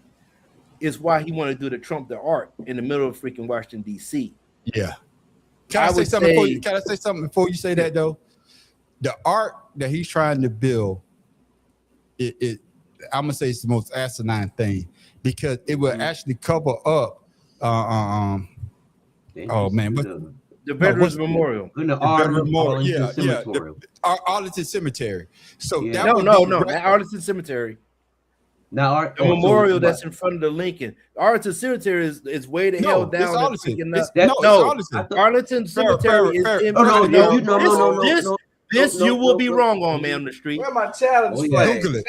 is why he wanted to do the Trump the Art in the middle of freaking Washington, D.C. Yeah. Can I say something before you say that, though? The art that he's trying to build, I'm going to say it's the most asinine thing, because it will actually cover up, oh, man, the Veterans Memorial. Arlington Cemetery. So Arlington Cemetery. Now, the memorial that's in front of the Lincoln. Arlington Cemetery is way the hell down. Arlington Cemetery is in front of this you will be wrong on, man, on the street. Where my challenge? Google it.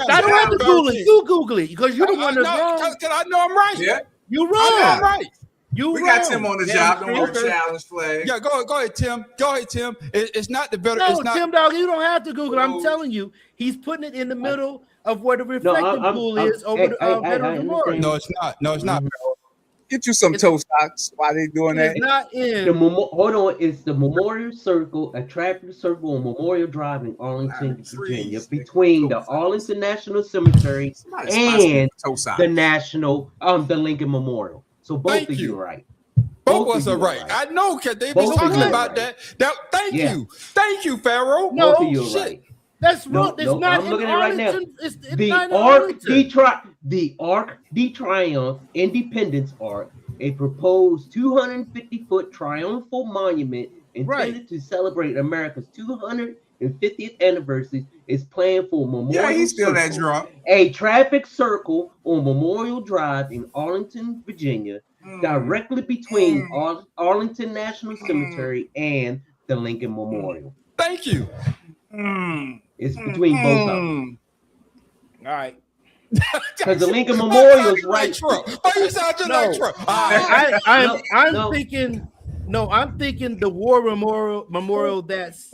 I don't have to Google it. You Google it because you're the one that's wrong. Because I know I'm right. Yeah. You're wrong. I'm right. We got Tim on the job. Don't work challenge flag. Yeah, go ahead, Tim. Go ahead, Tim. It's not the better. No, Tim Dog, you don't have to Google. I'm telling you, he's putting it in the middle of where the reflecting pool is over the Veterans Memorial. No, it's not. No, it's not. Get you some toe socks while they doing that. It's not in. Hold on. It's the Memorial Circle, a traffic circle on Memorial Drive in Arlington, Virginia, between the Arlington National Cemetery and the the Lincoln Memorial. So both of you are right. Both of us are right. I know, because they've been talking about that. Thank you, Pharaoh. No, both of you are right. That's wrong. It's not. I'm looking at it right now. It's the Arc de Triomphe Independence Arc, a proposed 250-foot triumphal monument intended to celebrate America's 250th and 50th anniversary is planned for Memorial. Yeah, he's still that Circle, drunk. a traffic circle on Memorial Drive in Arlington, Virginia, directly between Arlington National Cemetery and the Lincoln Memorial. Thank you. It's between both of them. All right. Because the Lincoln Memorial is right. Trump. Why you sound just like Trump? I'm thinking. No, I'm thinking the war memorial that's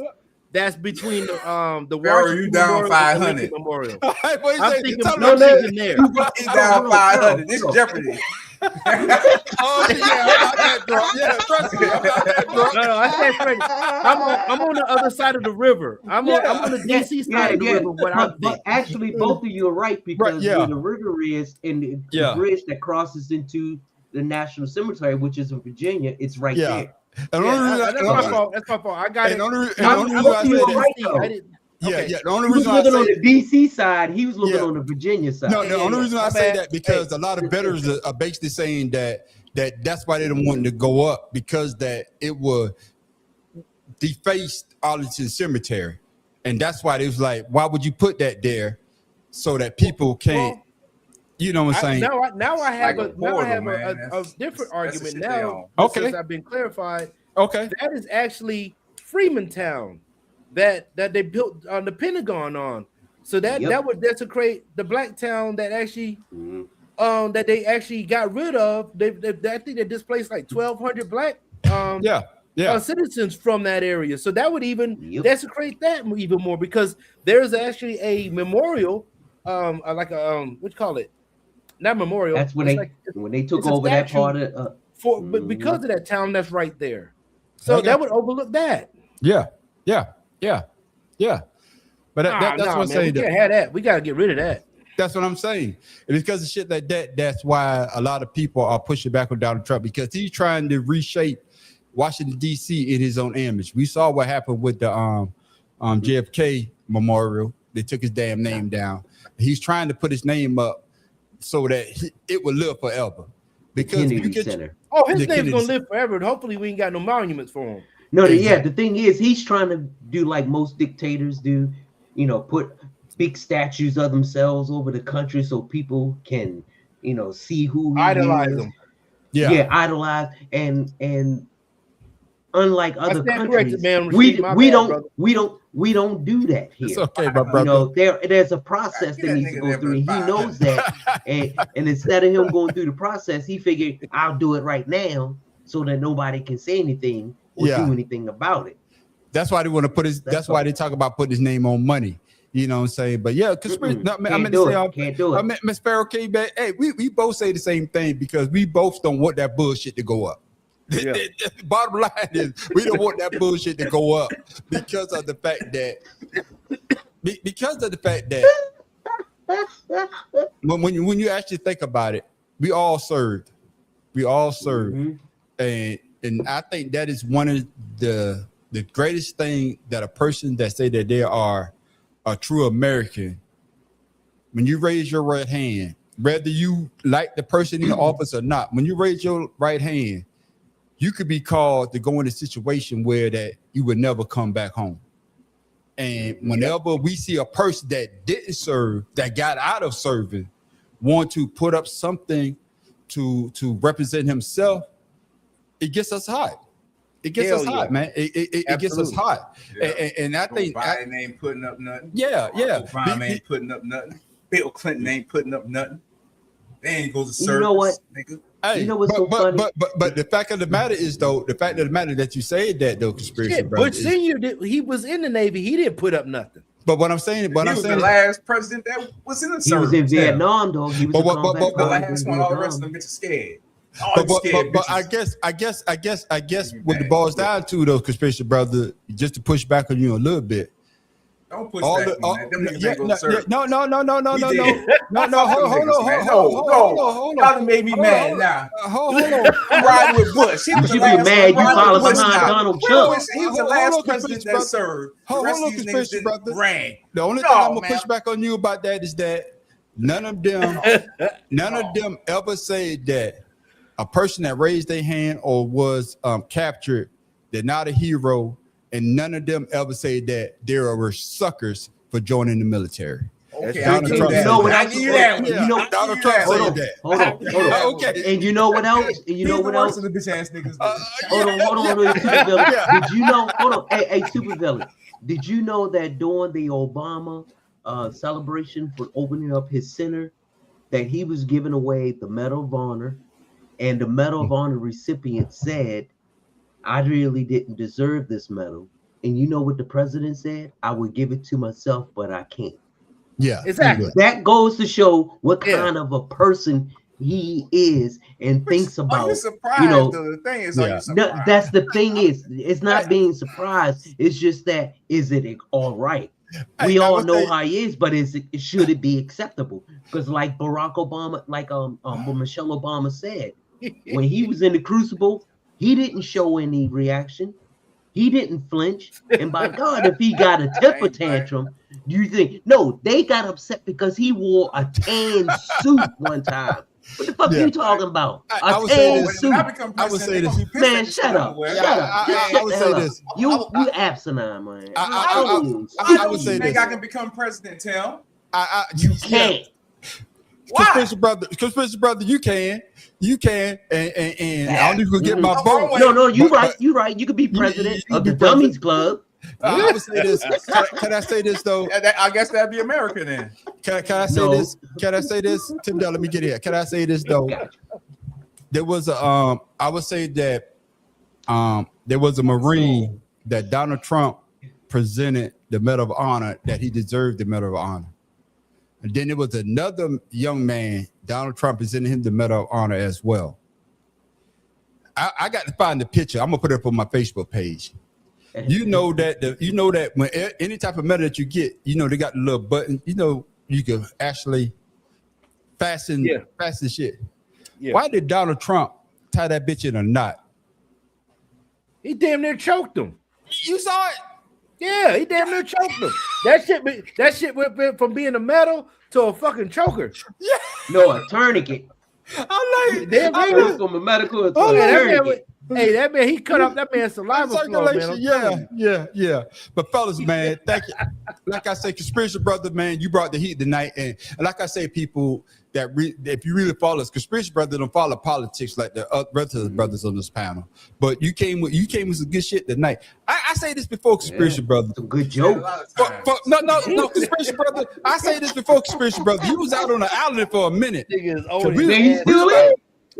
between the Barry, you down Memorial 500. and the Lincoln Memorial. I'm thinking there. He's down 500. This is Jeopardy. Oh yeah, I'm not that drunk. Yeah, trust me, I'm not that drunk. No, I said Freddie. I'm on the other side of the river. I'm on the DC side of the river. But actually, both of you are right because where the river is and the bridge that crosses into the National Cemetery, which is in Virginia, it's right there. And that's my fault. That's my fault. I got it. The only reason I said that. The only reason I living on say the DC side, he was living on the Virginia side. No, the only reason I say that because a lot of veterans are basically saying that's why they don't want to go up because that it would deface Arlington Cemetery, and that's why it was like, why would you put that there so that people can't? You know what I'm saying? Now I have like a different argument now. Okay, since I've been clarified. Okay, that is actually Freemantown that they built on the Pentagon on. So that would desecrate the black town that actually that they actually got rid of. I think they displaced like 1,200 black citizens from that area. So that would even desecrate that even more because there's actually a memorial, like a what you call it? Not memorial. That's when they took over that part of but because of that town that's right there. So that would overlook that. Yeah. But that's what I'm saying. We can't have that. We got to get rid of that. That's what I'm saying. And because of shit like that, that's why a lot of people are pushing back on Donald Trump because he's trying to reshape Washington D.C. in his own image. We saw what happened with the JFK Memorial. They took his damn name down. He's trying to put his name up so that it will live forever. Because his name's gonna live forever. Hopefully, we ain't got no monuments for him. No, the thing is, he's trying to do like most dictators do, put big statues of themselves over the country so people can, see who he idolize is. them. Yeah, idolize and unlike other countries, man, we don't do that here. It's okay, my brother. There's a process that needs to go through, and he knows that. and instead of him going through the process, he figured I'll do it right now so that nobody can say anything or do anything about it. That's why they want to put his. That's why they talk about putting his name on money. You know what I'm saying? But yeah, because can't do it. Miss Sparrow came back. Hey, we both say the same thing because we both don't want that bullshit to go up. Yeah. Bottom line is we don't want that bullshit to go up because of the fact that when you actually think about it, we all served. And I think that is one of the greatest thing that a person that say that they are a true American, when you raise your right hand, whether you like the person in the office or not, when you raise your right hand, you could be called to go in a situation where that you would never come back home. And whenever we see a person that didn't serve, that got out of serving, want to put up something to represent himself, it gets us hot. It gets us hot, man. It gets us hot. Yeah. And I think Biden ain't putting up nothing. Yeah. Obama ain't putting up nothing. Bill Clinton ain't putting up nothing. They ain't go to service. You know what? Nigga. Hey, you know what's so funny? But the fact of the matter is, though, that you said that, though, conspiracy brother. Bush Senior, he was in the Navy. He didn't put up nothing. But what I'm saying, he was the last president that was in the service. He was in Vietnam, though. He was the last one. All the rest of them get scared. But I guess what it boils down to, though, conspiracy brother, just to push back on you a little bit. Don't push back on that. No. Hold on. Y'all made me mad now. Hold on. I'm riding with Bush. You should be mad. You follow behind Donald Trump. He was the last president that served. The rest of these niggas didn't ran. The only thing I'm gonna push back on you about that is that none of them ever said that a person that raised their hand or was captured, they're not a hero. and none of them ever say that there were suckers for joining the military. Okay, Donald Trump you know what I else? give you that. You know, Donald Trump said that. Hold on. Okay. And you know what else? And you know what else? The bitch ass niggas. Hold on, Supervillain. Yeah. Did you know? Hold on, hey, Supervillain. Did you know that during the Obama celebration for opening up his center, that he was giving away the Medal of Honor, and the Medal of Honor recipient said, "I really didn't deserve this medal." And you know what the president said? "I would give it to myself, but I can't." Yeah, Exactly. That goes to show what kind of a person he is and thinks about. Are you surprised? You know, though? The thing is, Yeah. are you no, surprised? that's the thing is, it's not being surprised. It's just that, is it all right? We I all would know say- how he is, but should it be acceptable? Because like Barack Obama, like what Michelle Obama said, when he was in the crucible, he didn't show any reaction. He didn't flinch. And by God, if he got a temper tantrum, do you think? No, they got upset because he wore a tan suit one time. What the fuck Yeah. are you talking about? I A would say tan this. When I suit. become I would president, say they this. gonna be pissed Man, at this shut up. somewhere. Shut up. I Shut would the say hell up. this. You asinine, man. I would say You think this. I can become president, Tim? You can't. Conspiracy brother, you can, and I don't even get my vote. No, you But- right. You right. You could be president you of the be president. Dummies Club. I would say this. Can I say this though? I guess that'd be America then. Can I say No. this? Can I say this? Tim Dell, let me get here. Can I say this though? There was a I would say that there was a Marine that Donald Trump presented the Medal of Honor, that he deserved the Medal of Honor. And then there was another young man, Donald Trump presented him the Medal of Honor as well. I got to find the picture. I'm gonna put it up on my Facebook page. You know that when any type of medal that you get, they got the little button. You can actually fasten shit. Yeah. Why did Donald Trump tie that bitch in a knot? He damn near choked him. You saw it. Yeah, he damn near choked him. That shit went from being a medal to a fucking choker. Yeah, No, a tourniquet. I like. Damn, I nigga. went from a medical to Oh, a yeah, that man, tourniquet. that man, he cut off that man's saliva flow, man. Circulation, yeah. But fellas, man, thank you. Like I say, conspiracy brother, man, you brought the heat tonight, and like I say, people that if you really follow us, conspiracy brother don't follow politics like the rest of the brothers on this panel. But you came with some good shit tonight. I say this before conspiracy brother. Some good joke. No, conspiracy brother. I say this before conspiracy brother. You was out on the island for a minute. Nigga is So old. we- Man, you still in?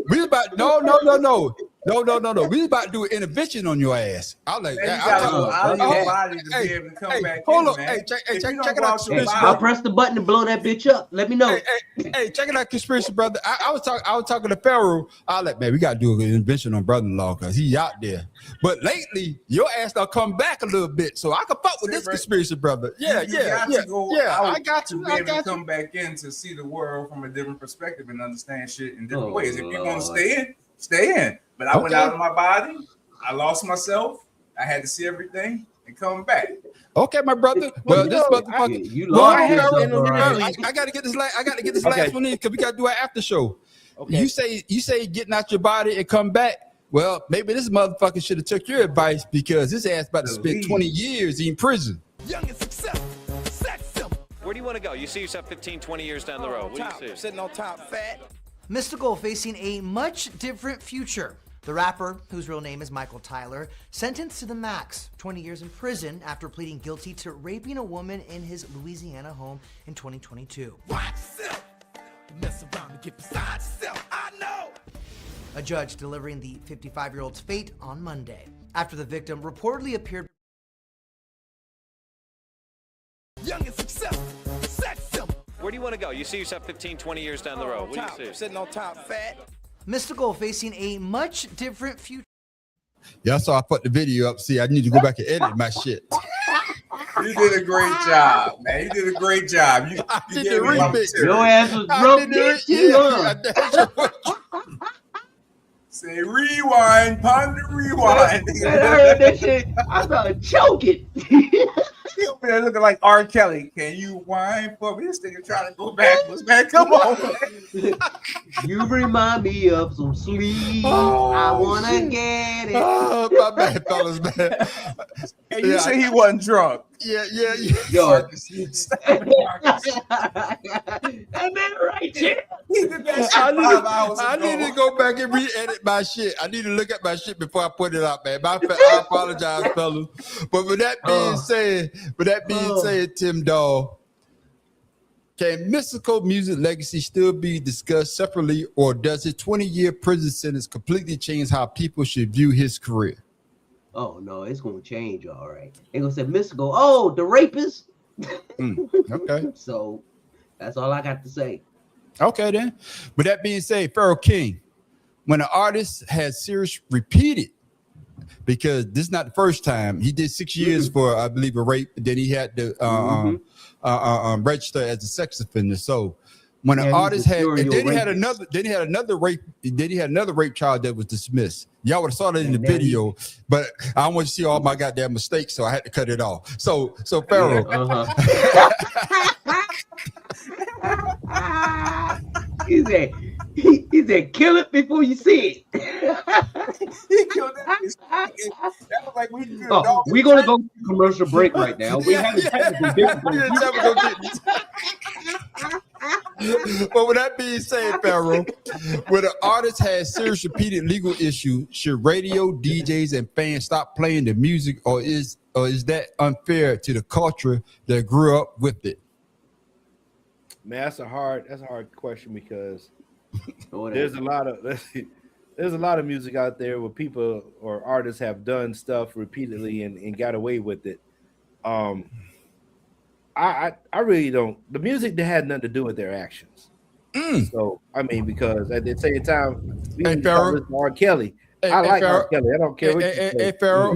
We was about no. We was about to do an intervention on your ass. I was like, Man, you I- gotta I- go out of I- your body to hey, be able to come hey, back hold in, on. man. Hey, check If it you don't out, go out your conspiracy body- I'll press the button to blow that bitch up. Let me know. Hey, check it out, conspiracy brother. I was talking to Pharaoh. I was like, man, we gotta do an intervention on brother-in-law because he out there. But lately, your ass done come back a little bit, so I can fuck with this conspiracy brother. You got to go out I got to you. be I able to got you. come back in to see the world from a different perspective and understand shit in different Oh, ways. If you want Lord. to stay in, stay in. But I went Okay. out of my body. I lost myself. I had to see everything and come back. Okay, my brother. Well, this motherfucker. You Well, lost I have yourself, in a all minute. right. I gotta get this. I gotta get this Okay. last one in because we gotta do an after show. Okay. You say getting out your body and come back. Well, maybe this motherfucker should have took your advice because his ass about to spend 20 years in prison. Young and successful, sex simple. Where do you want to go? You see yourself 15, 20 years down the road. What do you see? Sitting on top, fat. Mystical facing a much different future. The rapper, whose real name is Michael Tyler, sentenced to the max, 20 years in prison after pleading guilty to raping a woman in his Louisiana home in 2022. Watch yourself. Mess around and get beside yourself. I know. A judge delivering the 55-year-old's fate on Monday, after the victim reportedly appeared. Young and successful, sex simple. Where do you want to go? You see yourself 15, 20 years down the road. What do you see? Sitting on top, fat. Mystical facing a much different future. Y'all saw I put the video up. See, I need to go back and edit my shit. You did a great job, man. You did a great job. You did gave the me my remix. material. Your ass was I broke, did it. bitch. Yeah. Say rewind, ponder rewind. Man, I heard that shit. I started choking. He'll be there looking like R. Kelly. Can you whine for me? This nigga trying to go backwards, man. Come on, man. You remind me of some sleep. Oh, I wanna shit. get it. Oh, my bad, fellas, man. And you say he wasn't drunk. Yeah. Yo, Marcus. that man right there. He did that shit 5 hours I ago. need to go back and re-edit my shit. I need to look at my shit before I put it out, man. I apologize, fellas. But with that being said, Tim Dog, can mystical music legacy still be discussed separately, or does his 20-year prison sentence completely change how people should view his career? Oh no, it's gonna change, all right. They're gonna say mystical. Oh, the rapist. Okay. So that's all I got to say. Okay, then. With that being said, Pharaoh King, when an artist has serious repeated, because this is not the first time, he did 6 years for, I believe, a rape, and then he had to register as a sex offender. So when an artist had, and then he had another rape charge that was dismissed. Y'all would have saw that in the video, but I don't want to see all my goddamn mistakes, so I had to cut it off. So Pharaoh. He said, kill it before you see it. He killed that. That was like we're gonna go to commercial break right now. We have technical difficulties. But with that being said, Pharaoh, when an artist has serious repeated legal issues, should radio, DJs, and fans stop playing the music, or is that unfair to the culture that grew up with it? Man, that's a hard question, because there's a lot of music out there where people or artists have done stuff repeatedly and got away with it. I really don't. The music that had nothing to do with their actions. So I mean, because at the same time, we listen to R. Kelly. I like R. Kelly. I don't care what you say. Hey, Pharaoh,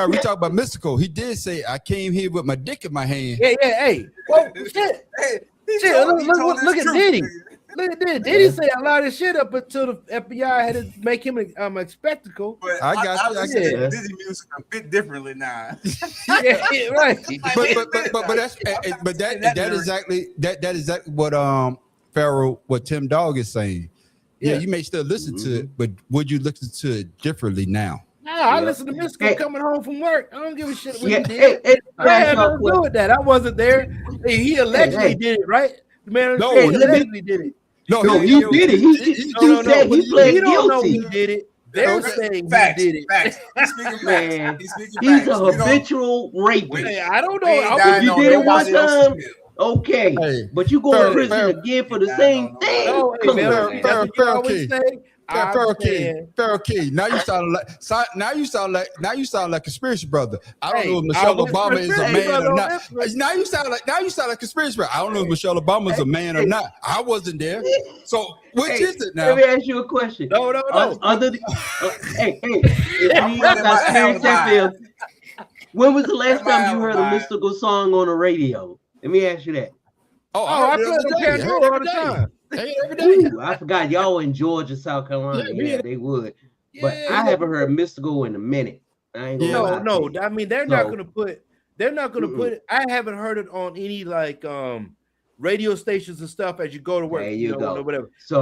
we talk about mystical. He did say, "I came here with my dick in my hand." Yeah. Hey, whoa, shit. Look at Diddy. Look at this. Diddy say a lot of shit up until the FBI had to make him a spectacle. But I got you. Diddy music a bit differently now. Yeah, right. But that exactly what Pharaoh, what Tim Dog is saying. Yeah, you may still listen to it, but would you listen to it differently now? No, I listen to Mystical coming home from work. I don't give a shit what he did. I had nothing to do with that. I wasn't there. He allegedly did it, right? The man allegedly did it. No, he did it. He said he pled don't know guilty. he did it. They're saying facts, he did it. Facts. He's speaking facts. He's a habitual rapist. I don't know. If you did it one time, okay. But you go to prison again for the same thing. Pharaoh King. Now you sound like conspiracy brother. I don't know if Michelle Obama is a man or not. Now you sound like conspiracy brother. I don't know if Michelle Obama is a man or not. I wasn't there. So which is it now? Let me ask you a question. No. When was the last time you heard a mystical song on the radio? Let me ask you that. I play the Pandora all the time. Every day. Ooh, I forgot y'all in Georgia, South Carolina. Yeah, they would. But I haven't heard mystical in a minute. I ain't gonna lie. No. I mean, they're not gonna put it. I haven't heard it on any like radio stations and stuff as you go to work. There you go. Or whatever. So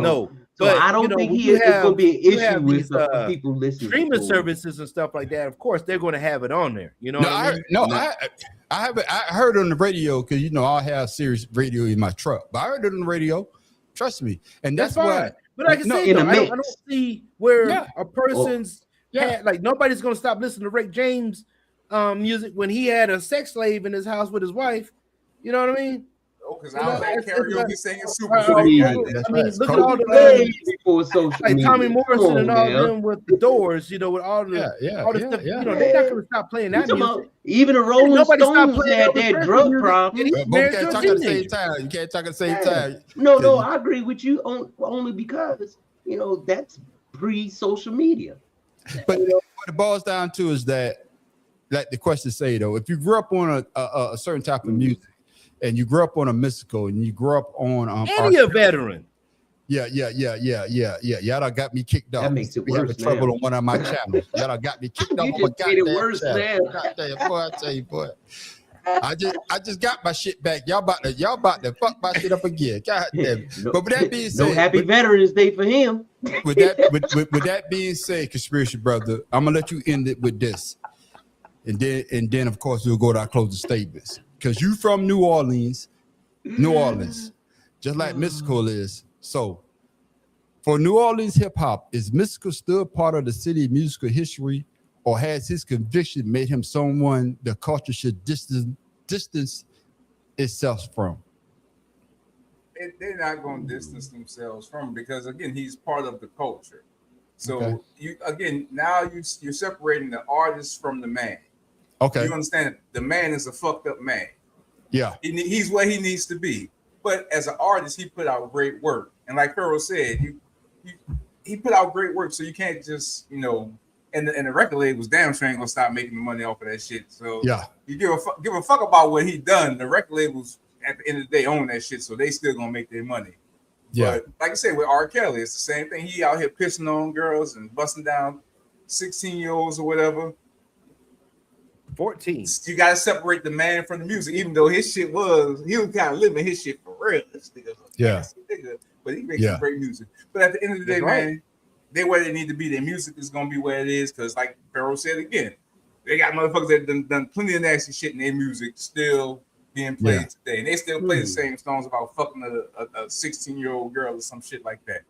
I don't think it's going to be an issue with people listening. Streaming services and stuff like that. Of course, they're going to have it on there. You know what I mean? I haven't. I heard it on the radio because I have Sirius radio in my truck. But I heard it on the radio. Trust me, and that's why. But like I said, I don't see where a person's like nobody's going to stop listening to Rick James music when he had a sex slave in his house with his wife. You know what I mean? Because I was at karaoke singing Super. I mean, look at all the like Tommy Morrison and all them with the Doors, with all the stuff. They're not going to stop playing that music. Even the Rolling Stones had their drug problem. You can't talk at the same time. You can't talk at the same time. No, I agree with you only because that's pre-social media. But what it boils down to is that, like the question say though, if you grew up on a certain type of music. And you grew up on a mystical, and you grew up on and you're a veteran. Yeah. Y'all done got me kicked off. That makes it We having worse trouble now. on one of my channels. Y'all done got me kicked off You on my just made it goddamn worse channel. now. Goddamn, boy, I tell you, boy. I just got my shit back. Y'all about to fuck my shit up again. God damn it. No, But with that being said, no happy Veterans Day for him. with that being said, conspiracy brother, I'm gonna let you end it with this, and then of course we'll go to our closing statements. Because you from New Orleans, just like Mystical is. So for New Orleans hip hop, is Mystical still part of the city's musical history, or has his conviction made him someone the culture should distance itself from? They're not going to distance themselves from him because, again, he's part of the culture. So you're separating the artist from the man. Okay. You understand? The man is a fucked up man. Yeah. He's what he needs to be. But as an artist, he put out great work. And like Pharaoh said, he put out great work. So you can't just, and the record label was damn sure ain't gonna stop making money off of that shit. So yeah, you give a fuck about what he done. The record labels at the end of the day own that shit, so they still gonna make their money. Yeah. But like I said, with R. Kelly, it's the same thing. He out here pissing on girls and busting down 16-year-olds or whatever. 14. You gotta separate the man from the music, even though his shit he was kind of living his shit for real. This nigga's a fancy nigga, but he makes some great music. But at the end of the day, man, they where they need to be. Their music is gonna be where it is, because like Pharaoh said again, they got motherfuckers that done plenty of nasty shit in their music still being played today, and they still play the same songs about fucking a 16-year-old girl or some shit like that.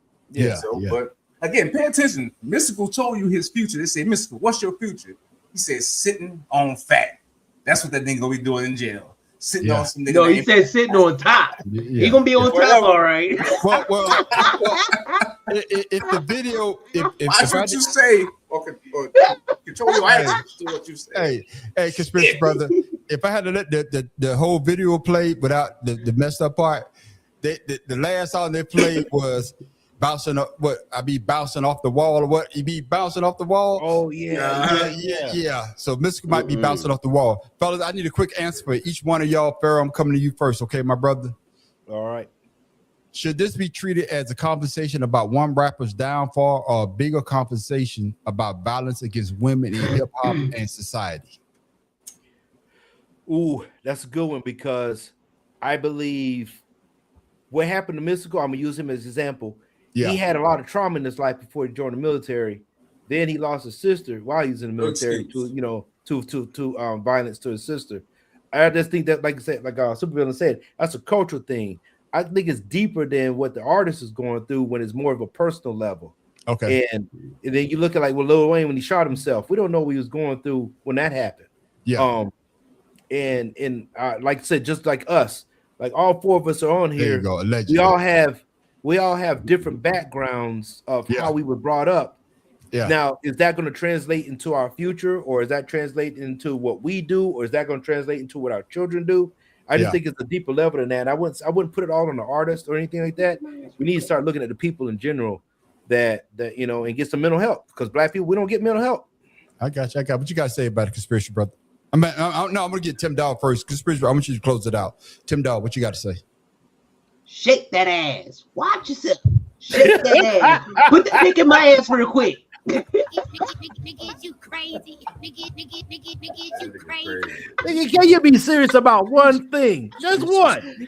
But again, pay attention. Mystical told you his future. They say, Mystical, what's your future? He said, sitting on fat. That's what that nigga gonna be doing in jail. Sitting on some nigga. No, he said sitting on top. He gonna be on top, all right. Well, if the video, watch what you say, or control your actions to what you say. Hey, conspiracy brother. If I had to let the whole video play without the messed up part, the last song they played was bouncing up. What I be bouncing off the wall, or what? You be bouncing off the wall? Oh yeah. So Mystical might be bouncing off the wall, fellas. I need a quick answer for each one of y'all. Pharaoh, I'm coming to you first, okay, my brother? All right. Should this be treated as a conversation about one rapper's downfall, or a bigger conversation about violence against women in hip hop and society? Ooh, that's a good one, because I believe what happened to Mystical, I'm gonna use him as an example. Yeah. He had a lot of trauma in his life before he joined the military. Then he lost his sister while he was in the military to violence to his sister. I just think that, like I said, like Supervillain said, that's a cultural thing. I think it's deeper than what the artist is going through when it's more of a personal level. Okay. And then you look at like with Lil Wayne when he shot himself. We don't know what he was going through when that happened. Yeah. And like I said, just like us, like all four of us are on here. There you go. We all have different backgrounds of how we were brought up. Yeah. Now, is that going to translate into our future, or is that translate into what we do, or is that going to translate into what our children do? I just think it's a deeper level than that. I wouldn't put it all on the artist or anything like that. We need to start looking at the people in general that and get some mental health, because Black people, we don't get mental health. I got you. What you got to say about the conspiracy, brother? I'm gonna get Tim Dowd first. Conspiracy, I want you to close it out. Tim Dowd, what you got to say? Shake that ass. Watch yourself. Shake that ass. Put that dick in my ass real quick. Nigga, you crazy. Nigga, you crazy. Nigga, can you be serious about one thing? Just one.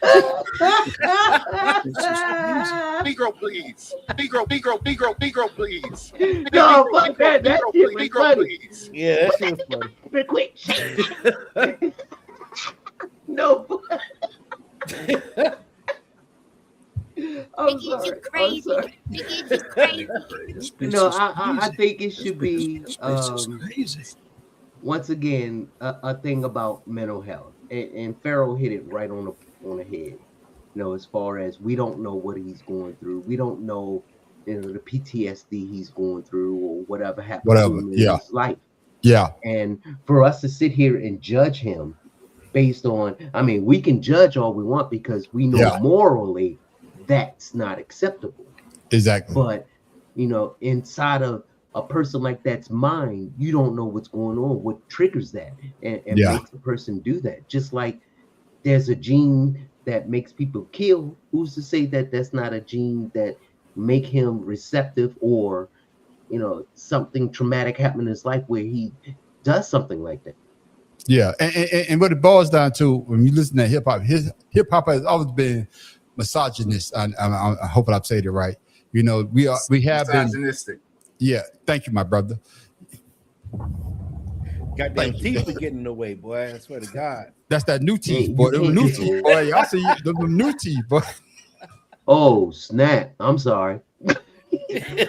Negro, please. Negro, please. No, fuck that. That shit was funny. Please. Yeah, that shit was funny. Real quick. No. I'm sorry. No, I think it should be once again a thing about mental health, and Pharaoh hit it right on the head. As far as we don't know what he's going through, we don't know the PTSD he's going through, or whatever happened to him in his life. Yeah, and for us to sit here and judge him based on, we can judge all we want because we know morally that's not acceptable. Exactly. But inside of a person like that's mind, you don't know what's going on, what triggers that and makes the person do that. Just like there's a gene that makes people kill. Who's to say that that's not a gene that make him receptive, or something traumatic happen in his life where he does something like that. Yeah, and what it boils down to when you listen to hip hop, hip hop has always been misogynist. I hope I'm saying it right. We have misogynistic. Been. Yeah, thank you, my brother. Goddamn teeth are getting in the way, boy. I swear to God. That's that new teeth, boy. Them new teeth, boy. Y'all see them new teeth, boy. Oh snap! I'm sorry. It's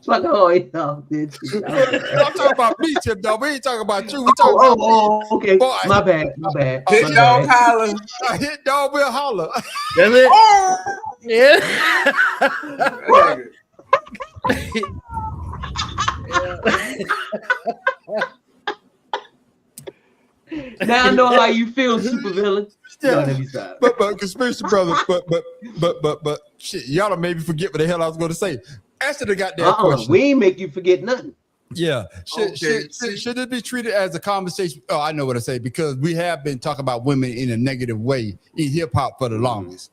like, oh, I'm talking about me, Tim Dog. We ain't talking about you. We talking about me. Okay. Boy. My bad. Hit dog holler. Hit dog will holler. That's it. Oh! Yeah. Now I know how you feel, supervillain. Yeah. But conspiracy brother, but shit, y'all done made me forget what the hell I was gonna say. Answer the goddamn question. We ain't make you forget nothing. Yeah. Should it be treated as a conversation? Oh, I know what I say, because we have been talking about women in a negative way in hip hop for the longest.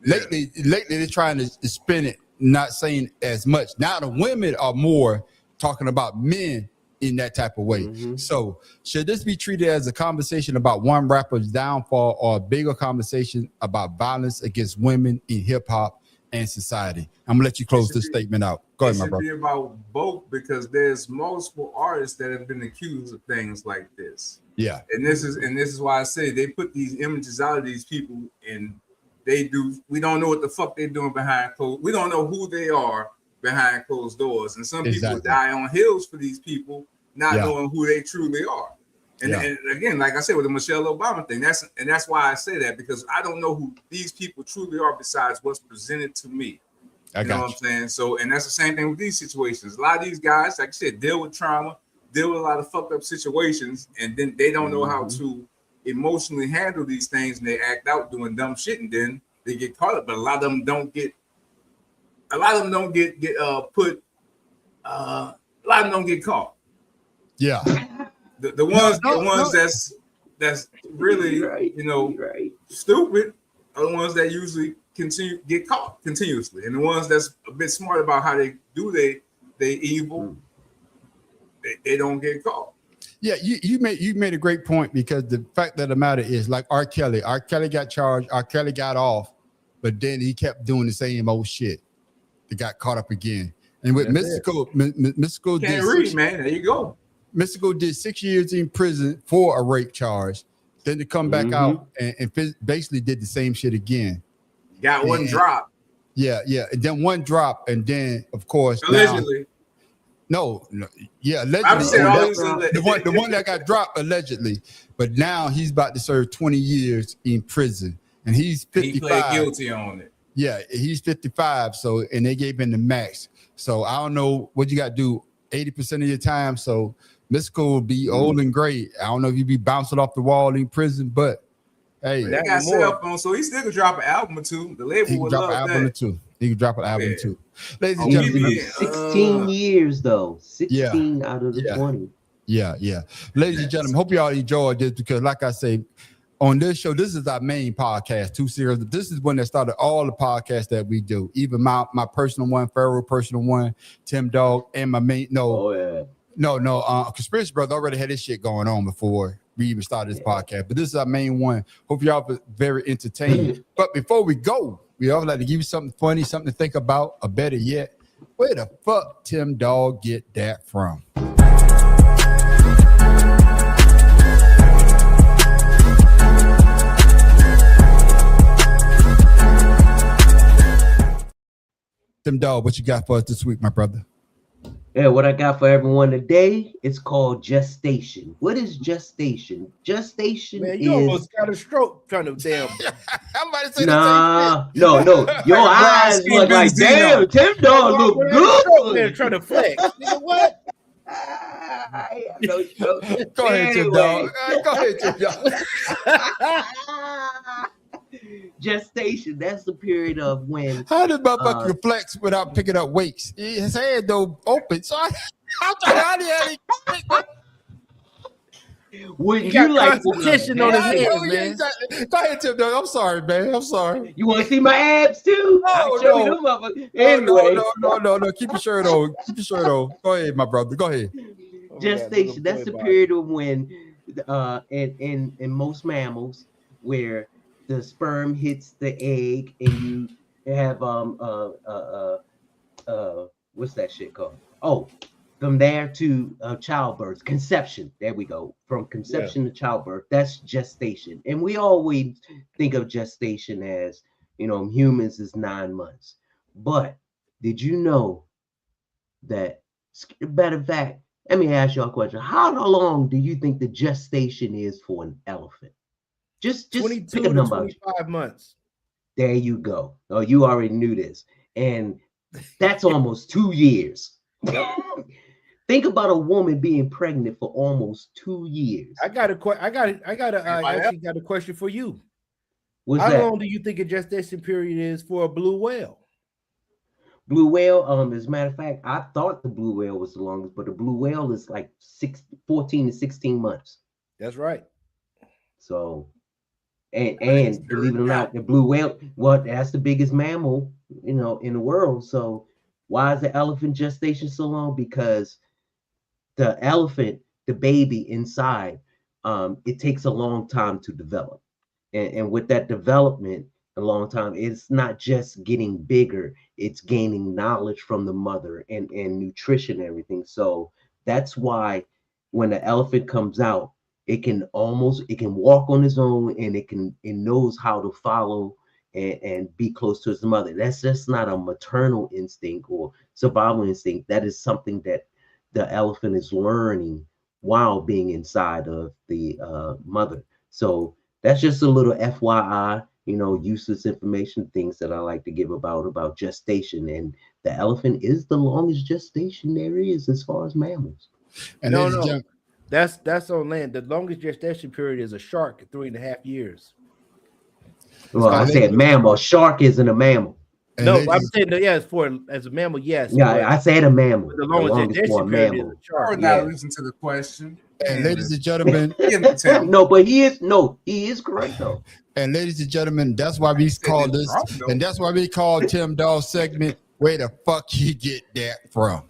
Lately they're trying to spin it, not saying as much. Now the women are more talking about men in that type of way. So should this be treated as a conversation about one rapper's downfall, or a bigger conversation about violence against women in hip hop and society? I'm gonna let you close this statement out. Go ahead, my brother. It should be about both, because there's multiple artists that have been accused of things like this. Yeah. And this is why I say they put these images out of these people, and we don't know what the fuck they're doing behind closed. We don't know who they are behind closed doors. And some people die on hills for these people, not knowing who they truly are. And again, like I said with the Michelle Obama thing, that's why I say that, because I don't know who these people truly are besides what's presented to me. You know what I'm saying? So, and that's the same thing with these situations. A lot of these guys, like I said, deal with trauma, deal with a lot of fucked up situations, and then they don't know how to emotionally handle these things, and they act out doing dumb shit, and then they get caught up. But a lot of them don't get caught. Yeah. The ones that's really stupid are the ones that usually get caught continuously, and the ones that's a bit smart about how they do they evil, they don't get caught. Yeah, you made a great point, because the fact of the matter is, like R. Kelly got charged, R. Kelly got off, but then he kept doing the same old shit. They got caught up again. And with Mystical Can't read, man. There you go. Mystical did 6 years in prison for a rape charge, then to come back out and basically did the same shit again. Got one drop. Yeah. And then one drop, and then of course allegedly. Allegedly. The one that got dropped allegedly, but now he's about to serve 20 years in prison, and he's 55. He pled guilty on it. Yeah, he's 55. So, and they gave him the max. So I don't know what you got to do 80% of your time. So Mystical will be old and gray. I don't know if you be bouncing off the wall in prison, but hey, they got cell phone, so he still could drop an album or two. The label would love that. He could drop an album or two. Ladies and gentlemen, 16 years though. 16 out of the 20. Yeah. Ladies and gentlemen, hope y'all enjoyed this, because like I say, on this show, this is our main podcast, 2 Cigars. This is one that started all the podcasts that we do, even my personal one, Pharaoh personal one, Tim Dog, and my main Conspiracy Brother already had this shit going on before we even started this podcast, but this is our main one. Hope y'all were very entertained. But before we go, we always like to give you something funny, something to think about, or better yet, where the fuck Tim Dog get that from? Tim Dog, what you got for us this week, my brother? Yeah, what I got for everyone today, it's called gestation. What is gestation? Gestation Man, you almost got a stroke trying to damn. I'm about to say no. Your eyes look like, damn, Tim Dog look good. Man, trying to flex. You know what? Go ahead, Tim Dog. Go ahead, Tim Dog. Gestation, that's the period of when. How did motherfucker flex without picking up weights? His head though open, so I'm trying to Would He you got like to competition know? on his Yeah, hands, oh, yeah, man. exactly. Go ahead, Tim Dog. I'm sorry, man. I'm sorry. You want to see my abs too? I'll show you them motherfuckers. Anyway, No. Keep your shirt on. Keep your shirt on. Go ahead, my brother. Go ahead. gestation. That's the period of when, in most mammals, where the sperm hits the egg and you have what's that shit called? Oh, from there to childbirth, conception. There we go. From conception to childbirth, that's gestation. And we always think of gestation as, humans is 9 months. But did you know that, matter of fact, let me ask y'all a question. How long do you think the gestation is for an elephant? Just 22 pick a to number. 25 months. There you go. Oh, you already knew this. And that's almost 2 years. Think about a woman being pregnant for almost 2 years. I actually got a question for you. How long do you think a gestation period is for a blue whale? Blue whale, as a matter of fact, I thought the blue whale was the longest, but the blue whale is like 14 to 16 months. That's right. So, and believe it or not, the blue whale, that's the biggest mammal, in the world. So why is the elephant gestation so long? Because the elephant, the baby inside, it takes a long time to develop. And with that development, a long time, it's not just getting bigger, it's gaining knowledge from the mother and nutrition and everything. So that's why when the elephant comes out, it can walk on its own, and it knows how to follow and be close to its mother. That's just not a maternal instinct or survival instinct. That is something that the elephant is learning while being inside of the mother. So that's just a little FYI, useless information, things that I like to give about gestation. And the elephant is the longest gestation there is as far as mammals. And no. That's on land. The longest gestation period is a shark at 3.5 years. Well, I said mammal. A shark isn't a mammal. No, I'm saying as a mammal, yes. Yeah, I said a mammal. The longest gestation period is a shark. Or not listen to the question. And ladies and gentlemen, he is correct though. And ladies and gentlemen, that's why we call this, and that's why we call Tim Dog segment, where the fuck you get that from?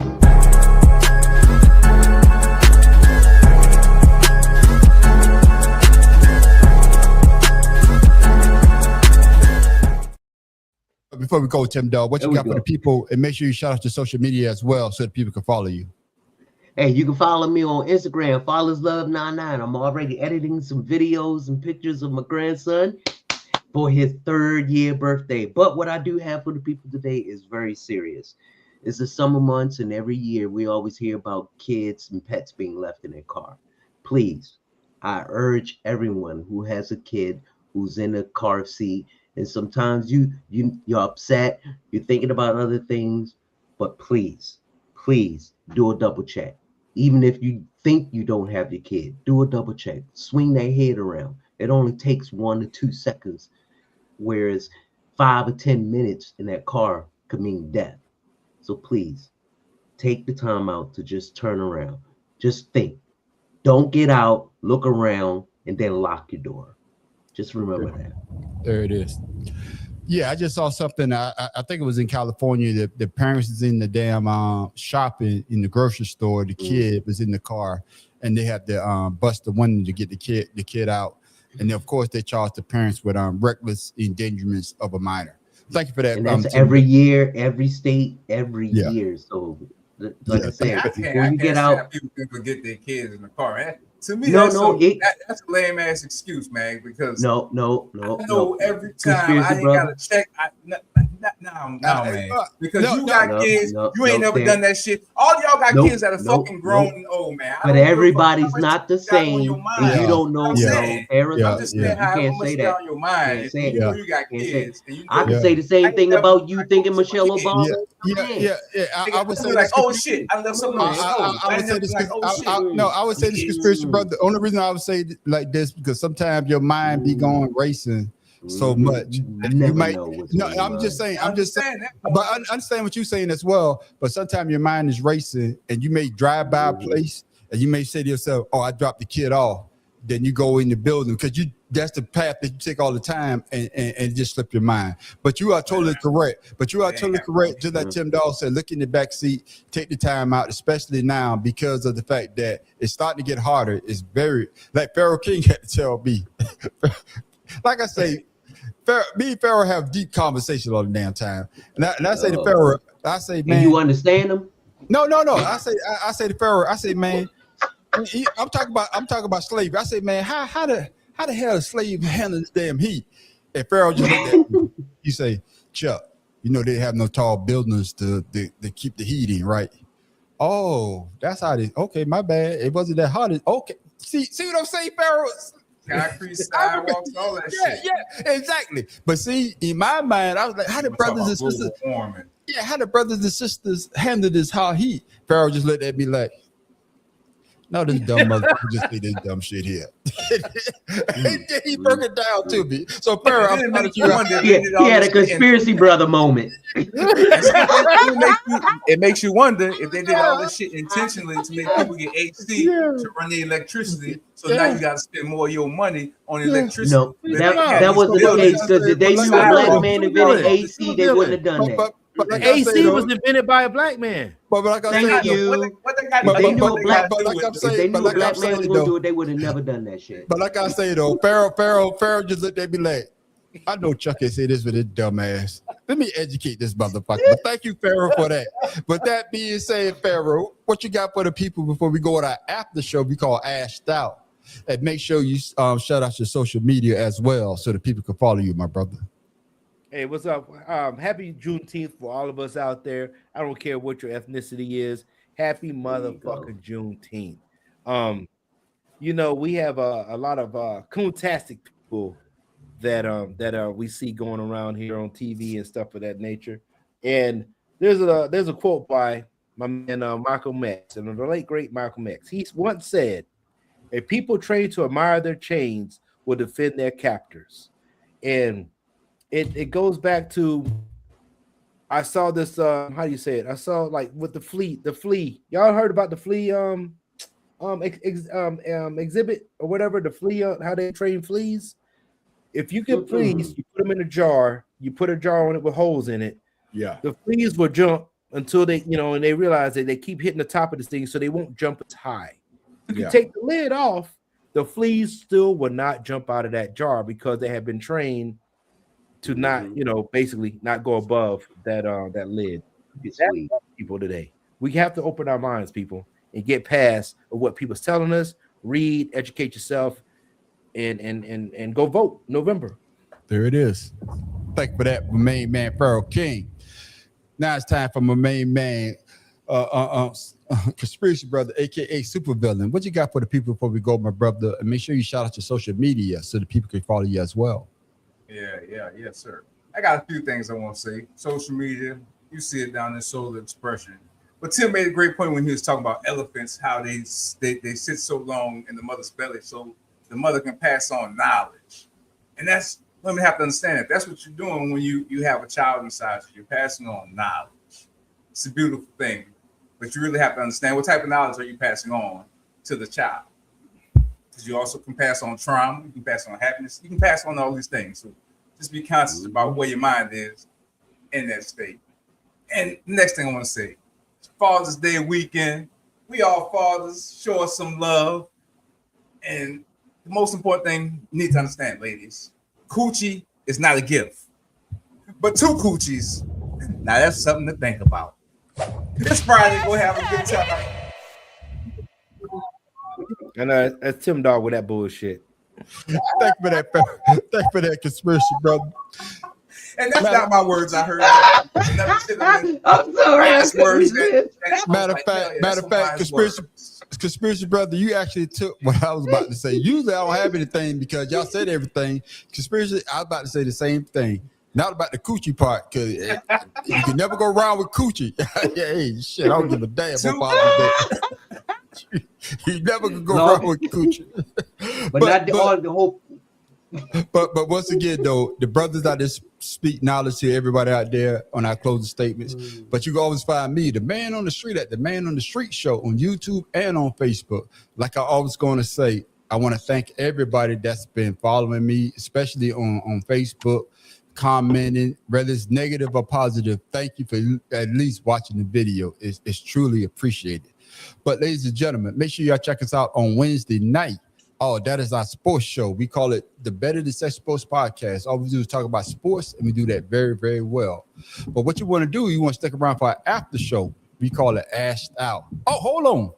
Before we go, Tim Dog, what you got for the people? And make sure you shout out to social media as well so that people can follow you. Hey, you can follow me on Instagram, FallersLove99. I'm already editing some videos and pictures of my grandson for his 3rd year birthday. But what I do have for the people today is very serious. It's the summer months, and every year we always hear about kids and pets being left in their car. Please, I urge everyone who has a kid who's in a car seat, and sometimes you're upset, you're thinking about other things, but please do a double check. Even if you think you don't have your kid, do a double check. Swing their head around. It only takes 1 to 2 seconds, whereas 5 or 10 minutes in that car could mean death. So please take the time out to just turn around. Just think. Don't get out, look around, and then lock your door. Just remember that. There it is. Yeah, I just saw something. I think it was in California. The parents is in the damn shopping in the grocery store. The kid was in the car, and they had to bust the window to get the kid out. And then, of course, they charged the parents with reckless endangerment of a minor. Thank you for that. And that's every year, every state, every year. So, like I said, before you get out, people can forget their kids in the car. To me, that's a lame ass excuse, man. Because no. Every time I ain't gotta check. No, man. Because you got kids, you ain't never done that shit. All y'all got kids that are fucking grown and old, man. But everybody's not the same, and you don't know. Parents, I'm just saying how much is on your mind. You got kids. I can say the same thing about you thinking Michelle Obama. Yeah. I would say like, oh shit, I left something. I would say this. I would say this conspiracy, brother. The only reason I would say like this because sometimes your mind be going racing so much. You might. No, I'm just saying. But I understand what you're saying as well. But sometimes your mind is racing, and you may drive by a place, and you may say to yourself, "Oh, I dropped the kid off," then you go in the building because that's the path that you take all the time and just slip your mind. But you are totally correct. Just like Tim Dawg said, look in the back seat, take the time out, especially now because of the fact that it's starting to get harder. It's very, like Pharaoh King had to tell me. Like I say, me and Pharaoh have deep conversations all the damn time. And I say to Pharaoh, I say, man. And you understand them? No. I say to Pharaoh, I say, man, I'm talking about slavery. I say, man, how the hell a slave handle this damn heat? And Pharaoh just looked at me. You say, Chuck, you know they have no tall buildings to keep the heat in, right? Oh, that's how they. Okay, my bad. It wasn't that hot. Okay, see what I'm saying, Pharaoh? Concrete sidewalks, all that shit. Yeah, exactly. But see, in my mind, I was like, how the brothers and sisters? Yeah, how the brothers and sisters handle this hot heat? Pharaoh just looked at me like, no, this dumb motherfucker just say this dumb shit here. He broke it down to me. So Pharaoh, I'm trying to he had a conspiracy brother moment. It makes you wonder if they did all this shit intentionally to make people get AC to run the electricity. So now you got to spend more of your money on electricity. No, that wasn't the case because if they knew a black man invented AC, they wouldn't have done that. But like AC was invented by a black man. But like I said, if they knew a black man was going to do it, they would have never done that shit. But like I say though, Pharaoh just looked at me like, I know Chuck ain't say this with his dumb ass. Let me educate this motherfucker. But thank you, Pharaoh, for that. But that being said, Pharaoh, what you got for the people before we go on our after show we call Ashed Out? And make sure you shout out your social media as well so that people can follow you, my brother. Hey, what's up? Happy Juneteenth for all of us out there. I don't care what your ethnicity is. Happy motherfucking Juneteenth. You know, we have a lot of coontastic people that we see going around here on TV and stuff of that nature. And there's a quote by my man Malcolm X, and the late great Malcolm X. He once said, "A people trained to admire their chains will defend their captors." And it goes back to, I saw this how do you say it? I saw like with the flea. Y'all heard about the flea exhibit or whatever, the flea how they train fleas? If you get fleas, you put them in a jar, you put a jar on it with holes in it. Yeah. The fleas will jump until they, and they realize that they keep hitting the top of this thing so they won't jump as high. You take the lid off, the fleas still will not jump out of that jar because they have been trained to not, basically not go above that lid. That's people today. We have to open our minds, people, and get past what people's telling us. Read, educate yourself, and go vote November. There it is. Thank you for that, my main man, Pharaoh King. Now it's time for my main man, Conspiracy Brother, aka Supervillain. What you got for the people before we go, my brother? And make sure you shout out your social media so the people can follow you as well. Yes, sir. I got a few things I want to say. Social media, you see it down in Solar Expression. But Tim made a great point when he was talking about elephants, how they sit so long in the mother's belly so the mother can pass on knowledge. And that's, women have to understand that. That's what you're doing when you have a child inside you. You're passing on knowledge. It's a beautiful thing. But you really have to understand what type of knowledge are you passing on to the child. Because you also can pass on trauma, you can pass on happiness, you can pass on all these things. So just be conscious about where your mind is in that state. And the next thing I want to say, it's Father's Day weekend. We all fathers, show us some love. And the most important thing you need to understand, ladies, coochie is not a gift. But two coochies, now that's something to think about. This Friday, we'll have a good time. And that's Tim Dawg with that bullshit. Thank you for that, Conspiracy Brother. And that's not my words. I heard. I'm sorry. Matter of fact, Conspiracy Brother, you actually took what I was about to say. Usually I don't have anything because y'all said everything. Conspiracy, I was about to say the same thing. Not about the coochie part, because you can never go wrong with coochie. Hey, shit, I don't give a damn about Father's Day. You never can go wrong with coochie. But the whole. But once again, though, the brothers out there speak knowledge to everybody out there on our closing statements. But you can always find me, the Man on the Street, at the Man on the Street show on YouTube and on Facebook. Like I always going to say, I want to thank everybody that's been following me, especially on Facebook, commenting, whether it's negative or positive. Thank you for at least watching the video. It's truly appreciated. But ladies and gentlemen, make sure y'all check us out on Wednesday night. Oh, that is our sports show. We call it the Better Than Sex Sports Podcast. All we do is talk about sports, and we do that very, very well. But what you want to do, you want to stick around for our after show. We call it Ashed Out. Oh, hold on.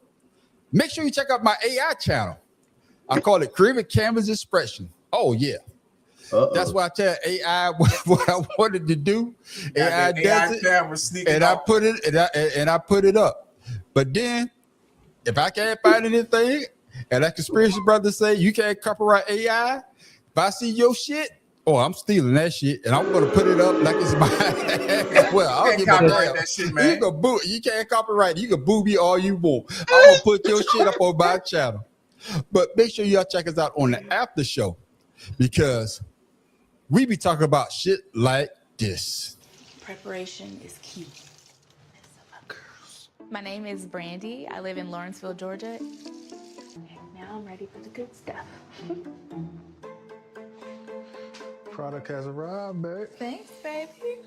Make sure you check out my AI channel. I call it Creative Canvas Expression. Oh, yeah. That's why I tell AI what I wanted to do. AI does it, and I put it up. But then, if I can't find anything, and that conspiracy brother say you can't copyright AI, if I see your shit, I'm stealing that shit, and I'm gonna put it up like it's mine. Well, I'll give copyright that shit, man. You can't copyright it. You can booby all you want. I'm gonna put your shit up on my channel. But make sure y'all check us out on the after show, because we be talking about shit like this. Preparation is key. My name is Brandy. I live in Lawrenceville, Georgia. Okay, now I'm ready for the good stuff. Product has arrived, babe. Thanks, baby.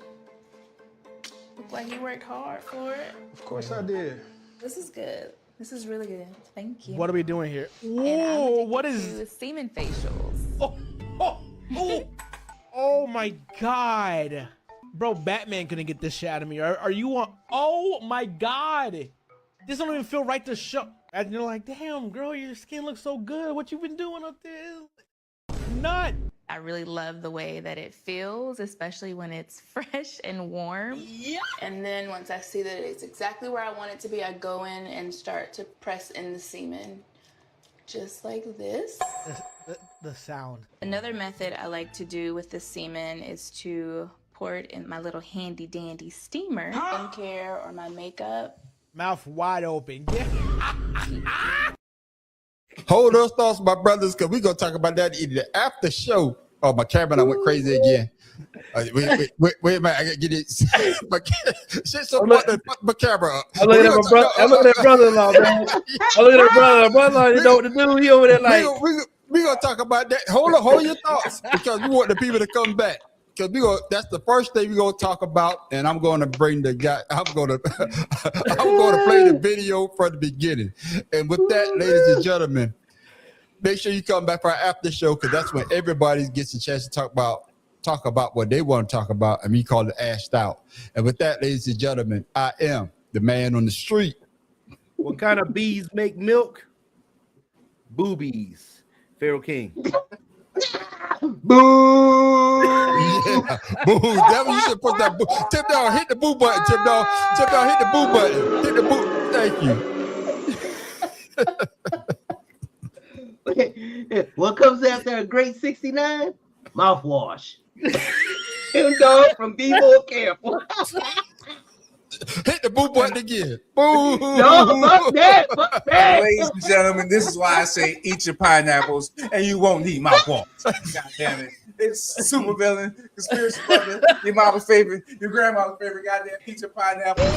Look like you worked hard for it. Of course I did. This is good. This is really good. Thank you. What are we doing here? Whoa, what is semen facials? Oh my God. Bro, Batman couldn't get this shit out of me. Are you on? Oh my God. This don't even feel right to show. And you're like, damn, girl, your skin looks so good. What you been doing up there? Nut. I really love the way that it feels, especially when it's fresh and warm. Yeah. And then once I see that it's exactly where I want it to be, I go in and start to press in the semen. Just like this. The sound. Another method I like to do with the semen is to pour it in my little handy dandy steamer. Skincare or my makeup. Mouth wide open. Hold those thoughts, my brothers, because we're going to talk about that in the after show. Oh, my camera went crazy again. Wait a minute, I got to get it. Shit, so my camera up. I'm looking at brother-in-law, man. I'm looking at brother-in-law. You know what to do. He over there like. We're going to talk about that. Hold your thoughts, because we want the people to come back. Because that's the first thing we're going to talk about, and I'm going to bring the guy. I'm going to play the video from the beginning. And with that, ladies and gentlemen, make sure you come back for our after show, because that's when everybody gets a chance to talk about what they want to talk about, and we call it Ashed Out. And with that, ladies and gentlemen, I am the man on the street. What kind of bees make milk? Boobies. Pharaoh King. Boo! Yeah, boo! Devil, you should put that boo. Tip down, hit the boo button. Tip down, hit the boo button. Hit the boo. Thank you. What comes after a great 69? Mouthwash. Dog from Be More Careful. Hit the boo button again. Boo! No, fuck that. Ladies and gentlemen, this is why I say eat your pineapples and you won't need mouthwash. God damn it. It's super villain, conspiracy brother, your mama's favorite, your grandma's favorite, goddamn eat your pineapples.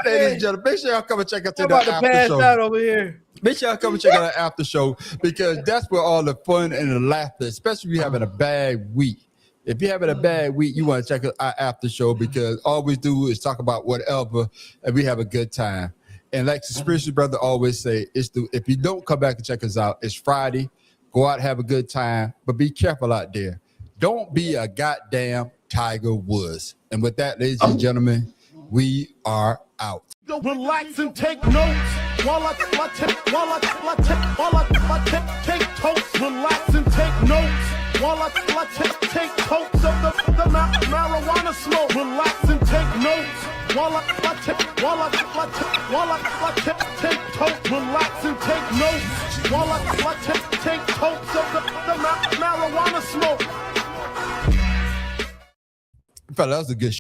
Ladies and gentlemen, make sure y'all come and check out the after show. Out over here. Make sure y'all come and check out the after show, because that's where all the fun and the laughter, especially if you're having a bad week. If you're having a bad week, you want to check out our after show, because all we do is talk about whatever, and we have a good time. And like the spiritual brother always say, if you don't come back and check us out, it's Friday. Go out, have a good time, but be careful out there. Don't be a goddamn Tiger Woods. And with that, ladies and gentlemen, we are out. Relax and take notes while I take totes. Relax and take notes while I take totes of the marijuana smoke. Relax and take notes while I take totes. Relax and take notes while I take totes of the marijuana smoke. Fella, that was a good